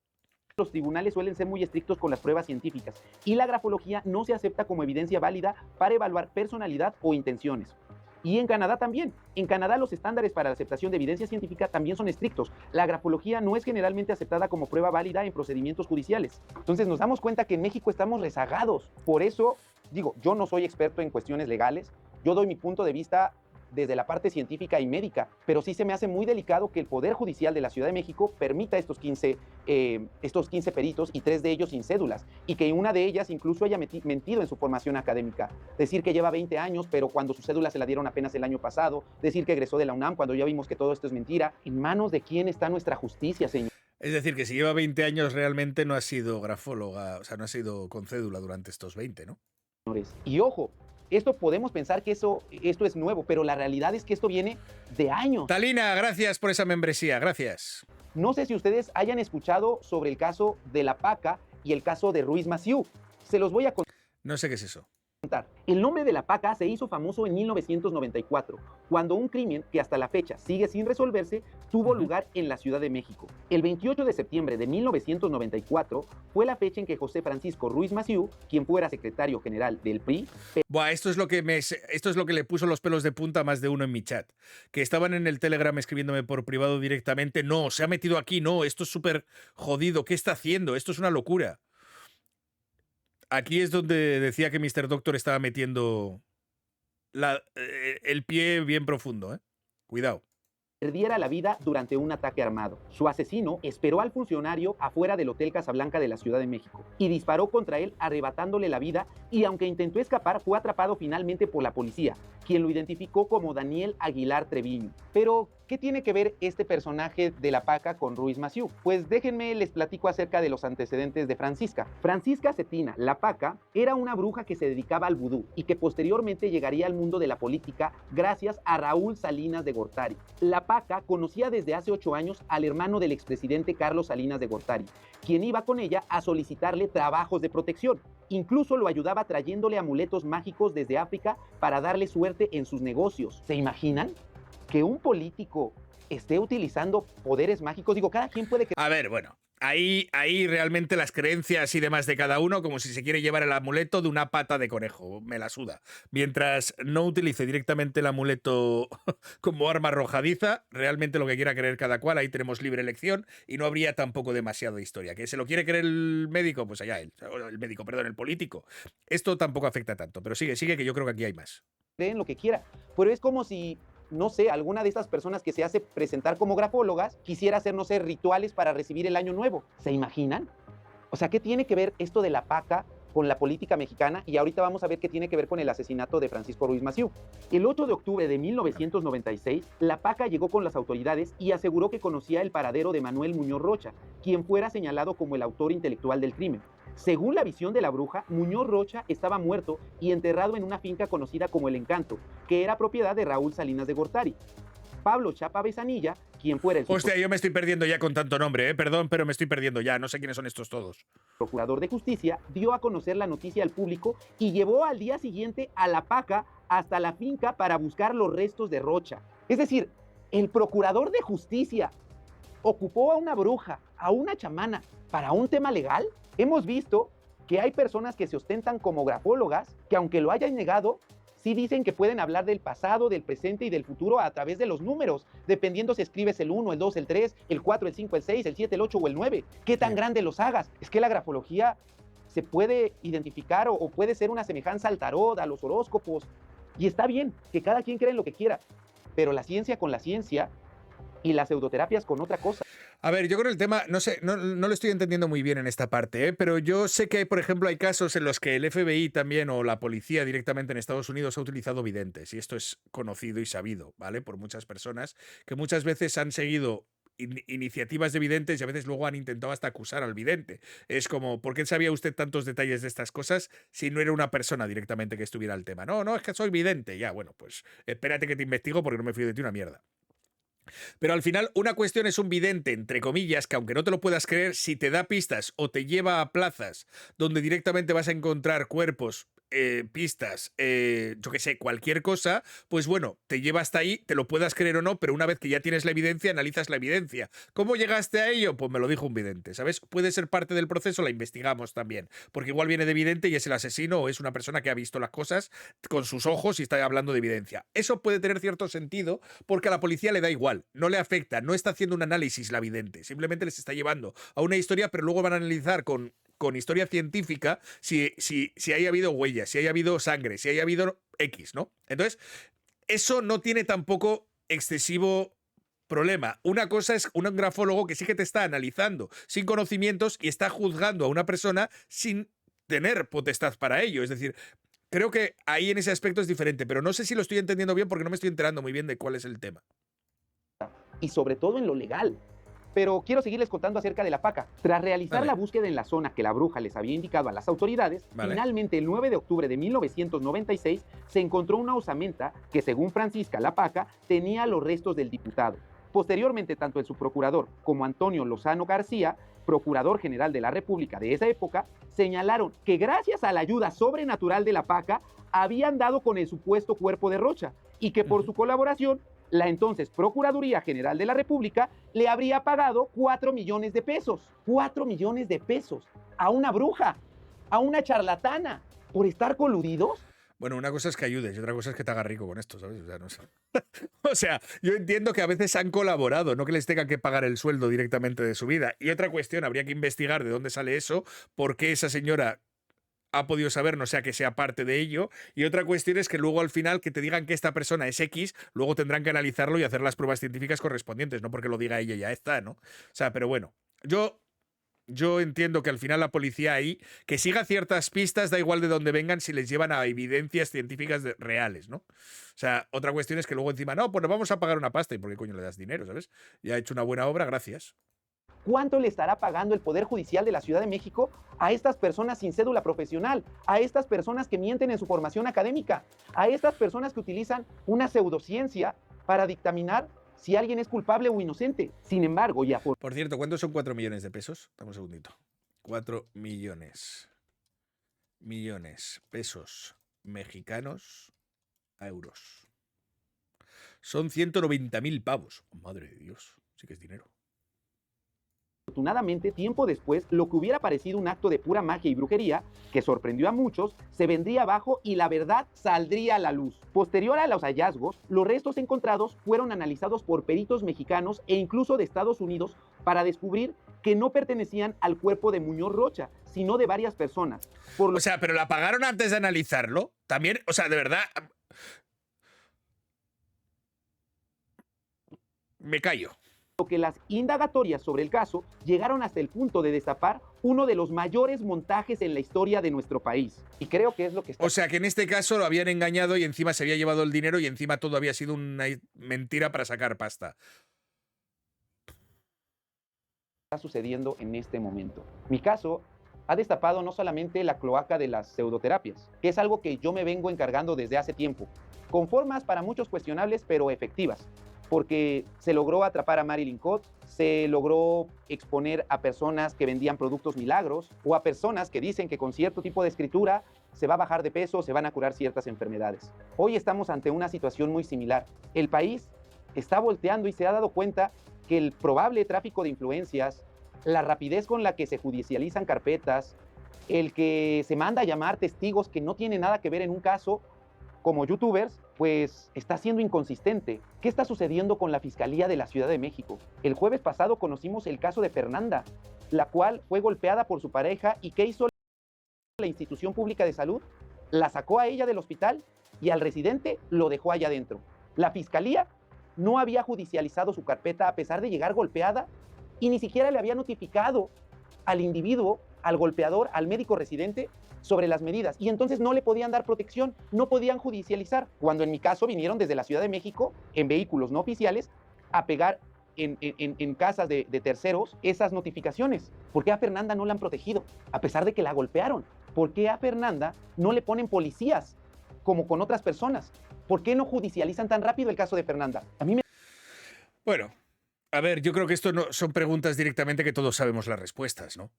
[SPEAKER 2] Los tribunales suelen ser muy estrictos con las pruebas científicas y la grafología no se acepta como evidencia válida para evaluar personalidad o intenciones. Y en Canadá también. En Canadá los estándares para la aceptación de evidencia científica también son estrictos. La grafología no es generalmente aceptada como prueba válida en procedimientos judiciales. Entonces nos damos cuenta que en México estamos rezagados. Por eso, digo, yo no soy experto en cuestiones legales. Yo doy mi punto de vista desde la parte científica y médica, pero sí se me hace muy delicado que el Poder Judicial de la Ciudad de México permita estos 15 peritos y 3 de ellos sin cédulas, y que una de ellas incluso haya mentido en su formación académica. Decir que lleva 20 años, pero cuando su cédula se la dieron apenas el año pasado, decir que egresó de la UNAM cuando ya vimos que todo esto es mentira. ¿En manos de quién está nuestra justicia, señor?
[SPEAKER 1] Es decir, que si lleva 20 años realmente no ha sido grafóloga, o sea, no ha sido con cédula durante estos 20, ¿no?
[SPEAKER 2] Y ojo, esto podemos pensar que esto es nuevo, pero la realidad es que esto viene de años.
[SPEAKER 1] Talina, gracias por esa membresía, gracias.
[SPEAKER 2] No sé si ustedes hayan escuchado sobre el caso de la Paca y el caso de Ruiz Massieu. Se los voy a contar.
[SPEAKER 1] No sé qué es eso.
[SPEAKER 2] El nombre de la Paca se hizo famoso en 1994, cuando un crimen que hasta la fecha sigue sin resolverse tuvo lugar en la Ciudad de México. El 28 de septiembre de 1994 fue la fecha en que José Francisco Ruiz Massieu, quien fuera secretario general del PRI...
[SPEAKER 1] Buah, esto es lo que le puso los pelos de punta a más de uno en mi chat. Que estaban en el Telegram escribiéndome por privado directamente. No, se ha metido aquí, no, esto es súper jodido. ¿Qué está haciendo? Esto es una locura. Aquí es donde decía que Mr. Doctor estaba metiendo el pie bien profundo, ¿eh? Cuidado.
[SPEAKER 2] Perdiera la vida durante un ataque armado. Su asesino esperó al funcionario afuera del Hotel Casablanca de la Ciudad de México y disparó contra él arrebatándole la vida, y aunque intentó escapar fue atrapado finalmente por la policía, quien lo identificó como Daniel Aguilar Treviño. Pero, ¿qué tiene que ver este personaje de la Paca con Ruiz Massieu? Pues déjenme les platico acerca de los antecedentes de Francisca. Francisca Cetina, la Paca, era una bruja que se dedicaba al vudú y que posteriormente llegaría al mundo de la política gracias a Raúl Salinas de Gortari. La Paca conocía desde hace 8 años al hermano del expresidente Carlos Salinas de Gortari, quien iba con ella a solicitarle trabajos de protección. Incluso lo ayudaba trayéndole amuletos mágicos desde África para darle suerte en sus negocios. ¿Se imaginan que un político esté utilizando poderes mágicos? Digo, cada quien puede...
[SPEAKER 1] A ver, bueno, ahí realmente las creencias y demás de cada uno, como si se quiere llevar el amuleto de una pata de conejo, me la suda. Mientras no utilice directamente el amuleto como arma arrojadiza, realmente lo que quiera creer cada cual, ahí tenemos libre elección y no habría tampoco demasiado de historia. ¿Que se lo quiere creer el médico? Pues allá el político. Esto tampoco afecta tanto, pero sigue, que yo creo que aquí hay más.
[SPEAKER 2] Creen lo que quiera, pero es como si, no sé, alguna de estas personas que se hace presentar como grafólogas quisiera hacer, no sé, rituales para recibir el año nuevo. ¿Se imaginan? O sea, ¿qué tiene que ver esto de la Paca con la política mexicana? Y ahorita vamos a ver qué tiene que ver con el asesinato de Francisco Ruiz Massieu. El 8 de octubre de 1996, la Paca llegó con las autoridades y aseguró que conocía el paradero de Manuel Muñoz Rocha, quien fuera señalado como el autor intelectual del crimen. Según la visión de la bruja, Muñoz Rocha estaba muerto y enterrado en una finca conocida como El Encanto, que era propiedad de Raúl Salinas de Gortari. Pablo Chapa Besanilla, quien fuera el...
[SPEAKER 1] Hostia, yo me estoy perdiendo ya con tanto nombre, perdón, pero me estoy perdiendo ya, no sé quiénes son estos todos.
[SPEAKER 2] Procurador de Justicia, dio a conocer la noticia al público y llevó al día siguiente a la Paca hasta la finca para buscar los restos de Rocha. Es decir, el Procurador de Justicia ocupó a una bruja, a una chamana, para un tema legal. Hemos visto que hay personas que se ostentan como grafólogas, que aunque lo hayan negado, sí dicen que pueden hablar del pasado, del presente y del futuro a través de los números, dependiendo si escribes el 1, el 2, el 3, el 4, el 5, el 6, el 7, el 8 o el 9. ¿Qué tan grande los hagas? Es que la grafología se puede identificar o puede ser una semejanza al tarot, a los horóscopos. Y está bien que cada quien crea en lo que quiera, pero la ciencia con la ciencia y las pseudoterapias con otra cosa.
[SPEAKER 1] A ver, yo con el tema, no sé, no lo estoy entendiendo muy bien en esta parte, pero yo sé que, por ejemplo, hay casos en los que el FBI también o la policía directamente en Estados Unidos ha utilizado videntes, y esto es conocido y sabido, ¿vale? Por muchas personas, que muchas veces han seguido iniciativas de videntes y a veces luego han intentado hasta acusar al vidente. Es como, ¿por qué sabía usted tantos detalles de estas cosas si no era una persona directamente que estuviera al tema? No, es que soy vidente. Ya, bueno, pues espérate que te investigo porque no me fío de ti una mierda. Pero al final una cuestión es un vidente, entre comillas, que aunque no te lo puedas creer, si te da pistas o te lleva a plazas donde directamente vas a encontrar cuerpos, pistas, yo qué sé, cualquier cosa, pues bueno, te lleva hasta ahí, te lo puedas creer o no, pero una vez que ya tienes la evidencia, analizas la evidencia. ¿Cómo llegaste a ello? Pues me lo dijo un vidente, ¿sabes? Puede ser parte del proceso, la investigamos también, porque igual viene de vidente y es el asesino o es una persona que ha visto las cosas con sus ojos y está hablando de evidencia. Eso puede tener cierto sentido porque a la policía le da igual, no le afecta, no está haciendo un análisis la vidente, simplemente les está llevando a una historia, pero luego van a analizar con historia científica si haya habido huellas, si haya habido sangre, si haya habido X, ¿no? Entonces, eso no tiene tampoco excesivo problema. Una cosa es un grafólogo que sí que te está analizando sin conocimientos y está juzgando a una persona sin tener potestad para ello. Es decir, creo que ahí en ese aspecto es diferente, pero no sé si lo estoy entendiendo bien porque no me estoy enterando muy bien de cuál es el tema.
[SPEAKER 2] Y sobre todo en lo legal. Pero quiero seguirles contando acerca de la paca. Tras realizar la búsqueda en la zona que la bruja les había indicado a las autoridades, finalmente el 9 de octubre de 1996 se encontró una osamenta que, según Francisca La Paca, tenía los restos del diputado. Posteriormente, tanto el subprocurador como Antonio Lozano García, procurador general de la República de esa época, señalaron que gracias a la ayuda sobrenatural de La Paca habían dado con el supuesto cuerpo de Rocha y que por su colaboración la entonces Procuraduría General de la República le habría pagado 4 millones de pesos. 4 millones de pesos a una bruja, a una charlatana, por estar coludidos.
[SPEAKER 1] Bueno, una cosa es que ayudes y otra cosa es que te hagas rico con esto, ¿sabes? O sea, no sé. O sea, yo entiendo que a veces han colaborado, no que les tengan que pagar el sueldo directamente de su vida. Y otra cuestión, habría que investigar de dónde sale eso, por qué esa señora ha podido saber, no sea que sea parte de ello. Y otra cuestión es que luego al final que te digan que esta persona es X, luego tendrán que analizarlo y hacer las pruebas científicas correspondientes, no porque lo diga ella ya está, ¿no? O sea, pero bueno, yo entiendo que al final la policía ahí, que siga ciertas pistas, da igual de dónde vengan, si les llevan a evidencias científicas reales, ¿no? O sea, otra cuestión es que luego encima, no, pues nos vamos a pagar una pasta. ¿Y por qué coño le das dinero, sabes? Ya ha hecho una buena obra, gracias.
[SPEAKER 2] ¿Cuánto le estará pagando el Poder Judicial de la Ciudad de México a estas personas sin cédula profesional, a estas personas que mienten en su formación académica, a estas personas que utilizan una pseudociencia para dictaminar si alguien es culpable o inocente? Sin embargo, ya
[SPEAKER 1] por cierto, ¿cuántos son 4 millones de pesos? Dame un segundito. 4 millones pesos mexicanos a euros. Son 190.000 pavos. Madre de Dios, sí que es dinero.
[SPEAKER 2] Afortunadamente, tiempo después, lo que hubiera parecido un acto de pura magia y brujería, que sorprendió a muchos, se vendría abajo y la verdad saldría a la luz. Posterior a los hallazgos, los restos encontrados fueron analizados por peritos mexicanos e incluso de Estados Unidos para descubrir que no pertenecían al cuerpo de Muñoz Rocha, sino de varias personas.
[SPEAKER 1] O sea, pero la pagaron antes de analizarlo. También, o sea, de verdad... Me callo.
[SPEAKER 2] Que las indagatorias sobre el caso llegaron hasta el punto de destapar uno de los mayores montajes en la historia de nuestro país. Y creo que es lo que está...
[SPEAKER 1] O sea, que en este caso lo habían engañado y encima se había llevado el dinero y encima todo había sido una mentira para sacar pasta.
[SPEAKER 2] Está sucediendo en este momento. Mi caso ha destapado no solamente la cloaca de las pseudoterapias, que es algo que yo me vengo encargando desde hace tiempo, con formas para muchos cuestionables, pero efectivas. Porque se logró atrapar a Marilyn Cott, se logró exponer a personas que vendían productos milagros o a personas que dicen que con cierto tipo de escritura se va a bajar de peso, se van a curar ciertas enfermedades. Hoy estamos ante una situación muy similar. El país está volteando y se ha dado cuenta que el probable tráfico de influencias, la rapidez con la que se judicializan carpetas, el que se manda a llamar testigos que no tienen nada que ver en un caso, como youtubers, pues está siendo inconsistente. ¿Qué está sucediendo con la Fiscalía de la Ciudad de México? El jueves pasado conocimos el caso de Fernanda, la cual fue golpeada por su pareja y ¿qué hizo la institución pública de salud? La sacó a ella del hospital y al residente lo dejó allá adentro. La Fiscalía no había judicializado su carpeta a pesar de llegar golpeada y ni siquiera le había notificado al individuo, al golpeador, al médico residente sobre las medidas, y entonces no le podían dar protección, no podían judicializar, cuando en mi caso vinieron desde la Ciudad de México en vehículos no oficiales a pegar en casas de terceros esas notificaciones. ¿Por qué a Fernanda no la han protegido? A pesar de que la golpearon. ¿Por qué a Fernanda no le ponen policías como con otras personas? ¿Por qué no judicializan tan rápido el caso de Fernanda? A mí me...
[SPEAKER 1] Bueno, a ver, yo creo que esto no son preguntas directamente que todos sabemos las respuestas, ¿no?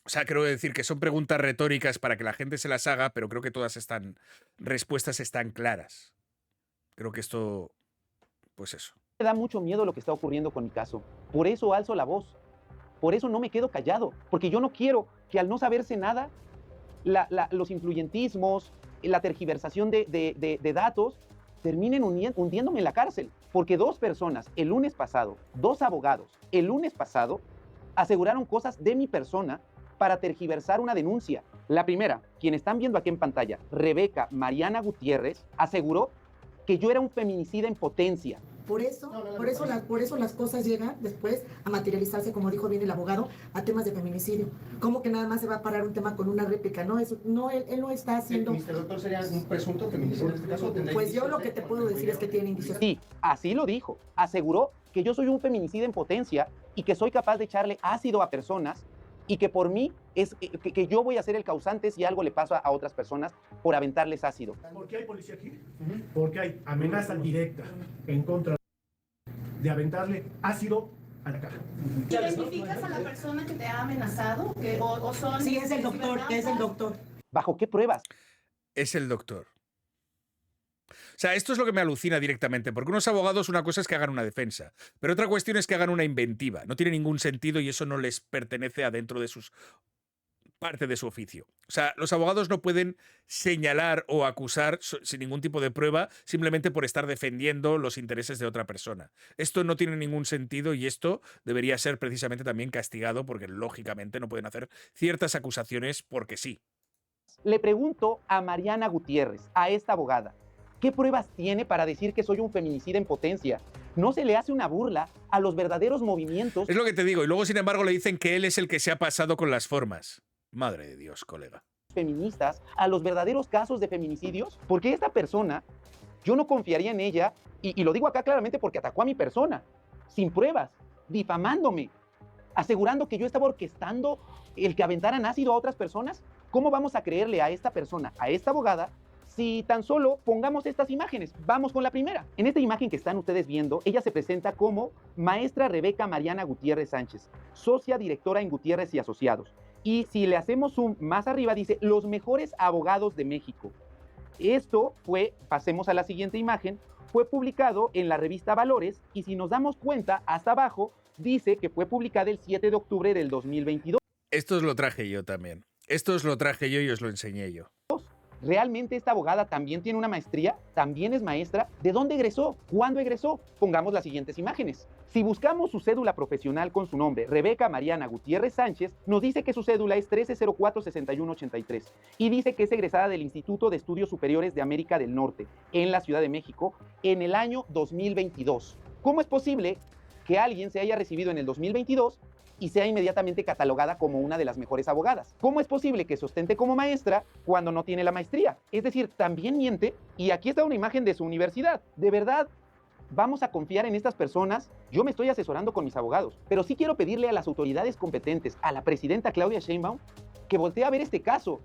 [SPEAKER 1] O sea, quiero decir que son preguntas retóricas para que la gente se las haga, pero creo que todas respuestas están claras. Creo que esto, pues eso.
[SPEAKER 2] Me da mucho miedo lo que está ocurriendo con mi caso. Por eso alzo la voz. Por eso no me quedo callado. Porque yo no quiero que al no saberse nada, los influyentismos, la tergiversación de datos, terminen hundiéndome en la cárcel. Porque dos personas, el lunes pasado, dos abogados, el lunes pasado, aseguraron cosas de mi persona para tergiversar una denuncia. La primera, quien están viendo aquí en pantalla, Rebeca Mariana Gutiérrez, aseguró que yo era un feminicida en potencia.
[SPEAKER 6] Por eso las cosas llegan después a materializarse, como dijo bien el abogado, a temas de feminicidio. ¿Cómo que nada más se va a parar un tema con una réplica? No, él no está haciendo...
[SPEAKER 7] ¿Mr. Doctor sería un presunto feminicidio en este caso?
[SPEAKER 6] Pues yo lo que te puedo decir es que tiene indicios.
[SPEAKER 2] Sí, así lo dijo. Aseguró que yo soy un feminicida en potencia y que soy capaz de echarle ácido a personas y que por mí es que yo voy a ser el causante si algo le pasa a otras personas por aventarles ácido.
[SPEAKER 7] ¿Por qué hay policía aquí? Porque hay amenaza directa en contra de aventarle ácido a la cara.
[SPEAKER 8] ¿Identificas a la persona que te ha amenazado? ¿O son...
[SPEAKER 6] Sí, es el doctor, es el doctor.
[SPEAKER 2] ¿Bajo qué pruebas?
[SPEAKER 1] Es el doctor. O sea, esto es lo que me alucina directamente, porque unos abogados, una cosa es que hagan una defensa, pero otra cuestión es que hagan una inventiva. No tiene ningún sentido y eso no les pertenece adentro de sus parte de su oficio. O sea, los abogados no pueden señalar o acusar sin ningún tipo de prueba simplemente por estar defendiendo los intereses de otra persona. Esto no tiene ningún sentido y esto debería ser precisamente también castigado porque lógicamente no pueden hacer ciertas acusaciones porque sí.
[SPEAKER 2] Le pregunto a Mariana Gutiérrez, a esta abogada, ¿qué pruebas tiene para decir que soy un feminicida en potencia? ¿No se le hace una burla a los verdaderos movimientos?
[SPEAKER 1] Es lo que te digo. Y luego, sin embargo, le dicen que él es el que se ha pasado con las formas. Madre de Dios, colega.
[SPEAKER 2] Feministas, a los verdaderos casos de feminicidios, porque esta persona, yo no confiaría en ella, y lo digo acá claramente porque atacó a mi persona, sin pruebas, difamándome, asegurando que yo estaba orquestando el que aventaran ácido a otras personas. ¿Cómo vamos a creerle a esta persona, a esta abogada, si tan solo pongamos estas imágenes? Vamos con la primera. En esta imagen que están ustedes viendo, ella se presenta como maestra Rebeca Mariana Gutiérrez Sánchez, socia directora en Gutiérrez y Asociados. Y si le hacemos zoom más arriba, dice, los mejores abogados de México. Esto fue, pasemos a la siguiente imagen, fue publicado en la revista Valores, y si nos damos cuenta, hasta abajo, dice que fue publicada el 7 de octubre del 2022.
[SPEAKER 1] Esto os lo traje yo también. Esto os lo traje yo y os lo enseñé yo.
[SPEAKER 2] ¿Realmente esta abogada también tiene una maestría? ¿También es maestra? ¿De dónde egresó? ¿Cuándo egresó? Pongamos las siguientes imágenes. Si buscamos su cédula profesional con su nombre, Rebeca Mariana Gutiérrez Sánchez, nos dice que su cédula es 1304-6183 y dice que es egresada del Instituto de Estudios Superiores de América del Norte, en la Ciudad de México, en el año 2022. ¿Cómo es posible que alguien se haya recibido en el 2022 y sea inmediatamente catalogada como una de las mejores abogadas? ¿Cómo es posible que se ostente como maestra cuando no tiene la maestría? Es decir, también miente, y aquí está una imagen de su universidad. ¿De verdad vamos a confiar en estas personas? Yo me estoy asesorando con mis abogados, pero sí quiero pedirle a las autoridades competentes, a la presidenta Claudia Sheinbaum, que voltee a ver este caso,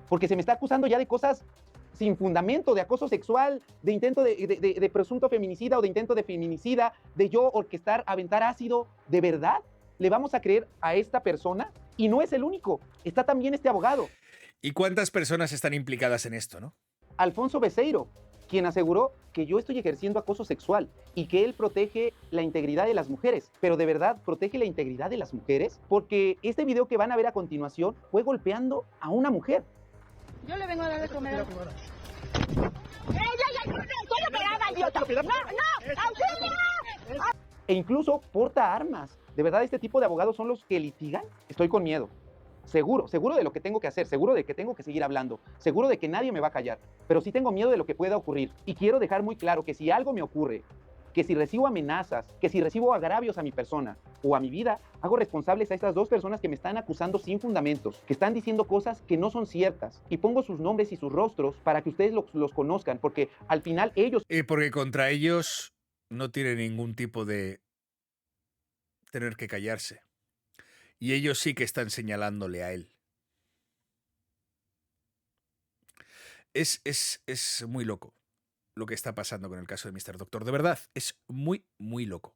[SPEAKER 2] porque se me está acusando ya de cosas sin fundamento, de acoso sexual, de intento de presunto feminicida o de intento de feminicida, de yo orquestar, aventar ácido. ¿De verdad le vamos a creer a esta persona? Y no es el único, está también este abogado.
[SPEAKER 1] ¿Y cuántas personas están implicadas en esto, no?
[SPEAKER 2] Alfonso Beceiro, quien aseguró que yo estoy ejerciendo acoso sexual y que él protege la integridad de las mujeres. Pero ¿de verdad protege la integridad de las mujeres? Porque este video que van a ver a continuación fue golpeando a una mujer.
[SPEAKER 8] Yo le vengo a dar de comer.
[SPEAKER 2] E incluso porta armas. ¿De verdad este tipo de abogados son los que litigan? Estoy con miedo. Seguro de lo que tengo que hacer, seguro de que tengo que seguir hablando, seguro de que nadie me va a callar, pero sí tengo miedo de lo que pueda ocurrir. Y quiero dejar muy claro que si algo me ocurre, que si recibo amenazas, que si recibo agravios a mi persona o a mi vida, hago responsables a estas dos personas que me están acusando sin fundamentos, que están diciendo cosas que no son ciertas. Y pongo sus nombres y sus rostros para que ustedes los conozcan, porque al final ellos...
[SPEAKER 1] Porque contra ellos no tiene ningún tipo de tener que callarse. Y ellos sí que están señalándole a él. Es muy loco lo que está pasando con el caso de Mr. Doctor. De verdad, es muy, muy loco.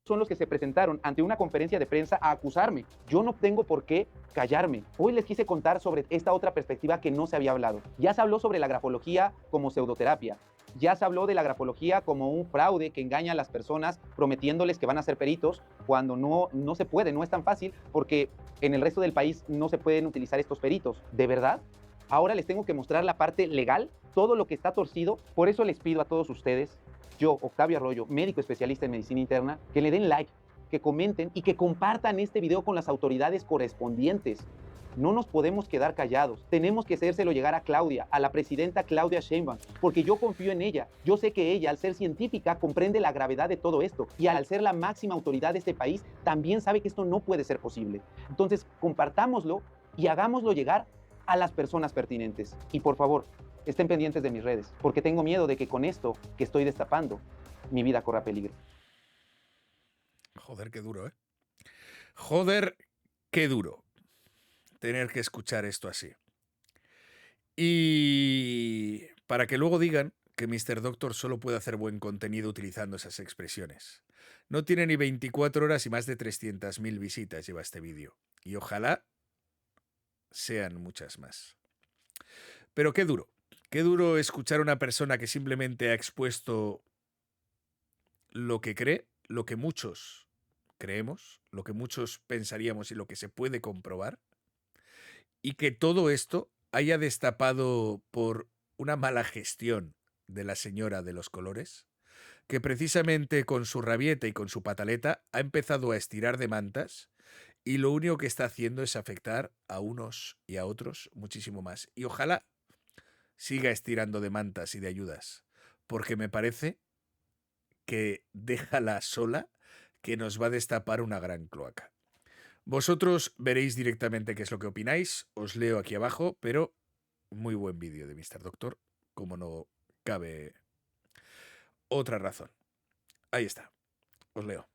[SPEAKER 2] Son los que se presentaron ante una conferencia de prensa a acusarme. Yo no tengo por qué callarme. Hoy les quise contar sobre esta otra perspectiva que no se había hablado. Ya se habló sobre la grafología como pseudoterapia. Ya se habló de la grafología como un fraude que engaña a las personas prometiéndoles que van a ser peritos cuando no se puede, no es tan fácil, porque en el resto del país no se pueden utilizar estos peritos. ¿De verdad? Ahora les tengo que mostrar la parte legal, todo lo que está torcido. Por eso les pido a todos ustedes, yo, Octavio Arroyo, médico especialista en medicina interna, que le den like, que comenten y que compartan este video con las autoridades correspondientes. No nos podemos quedar callados. Tenemos que hacérselo llegar a Claudia, a la presidenta Claudia Sheinbaum, porque yo confío en ella. Yo sé que ella, al ser científica, comprende la gravedad de todo esto y al ser la máxima autoridad de este país, también sabe que esto no puede ser posible. Entonces, compartámoslo y hagámoslo llegar a las personas pertinentes. Y por favor, estén pendientes de mis redes, porque tengo miedo de que con esto que estoy destapando, mi vida corra peligro.
[SPEAKER 1] Joder, qué duro, ¿eh? Joder, qué duro tener que escuchar esto así. Y para que luego digan que Mr. Doctor solo puede hacer buen contenido utilizando esas expresiones. No tiene ni 24 horas y más de 300.000 visitas lleva este vídeo. Y ojalá sean muchas más. Pero qué duro escuchar a una persona que simplemente ha expuesto lo que cree, lo que muchos creemos, lo que muchos pensaríamos y lo que se puede comprobar, y que todo esto haya destapado por una mala gestión de la señora de los colores, que precisamente con su rabieta y con su pataleta ha empezado a estirar de mantas y lo único que está haciendo es afectar a unos y a otros muchísimo más. Y ojalá siga estirando de mantas y de ayudas, porque me parece que déjala sola, que nos va a destapar una gran cloaca. Vosotros veréis directamente qué es lo que opináis, os leo aquí abajo, pero muy buen vídeo de Mr. Doctor, como no cabe otra razón. Ahí está, os leo.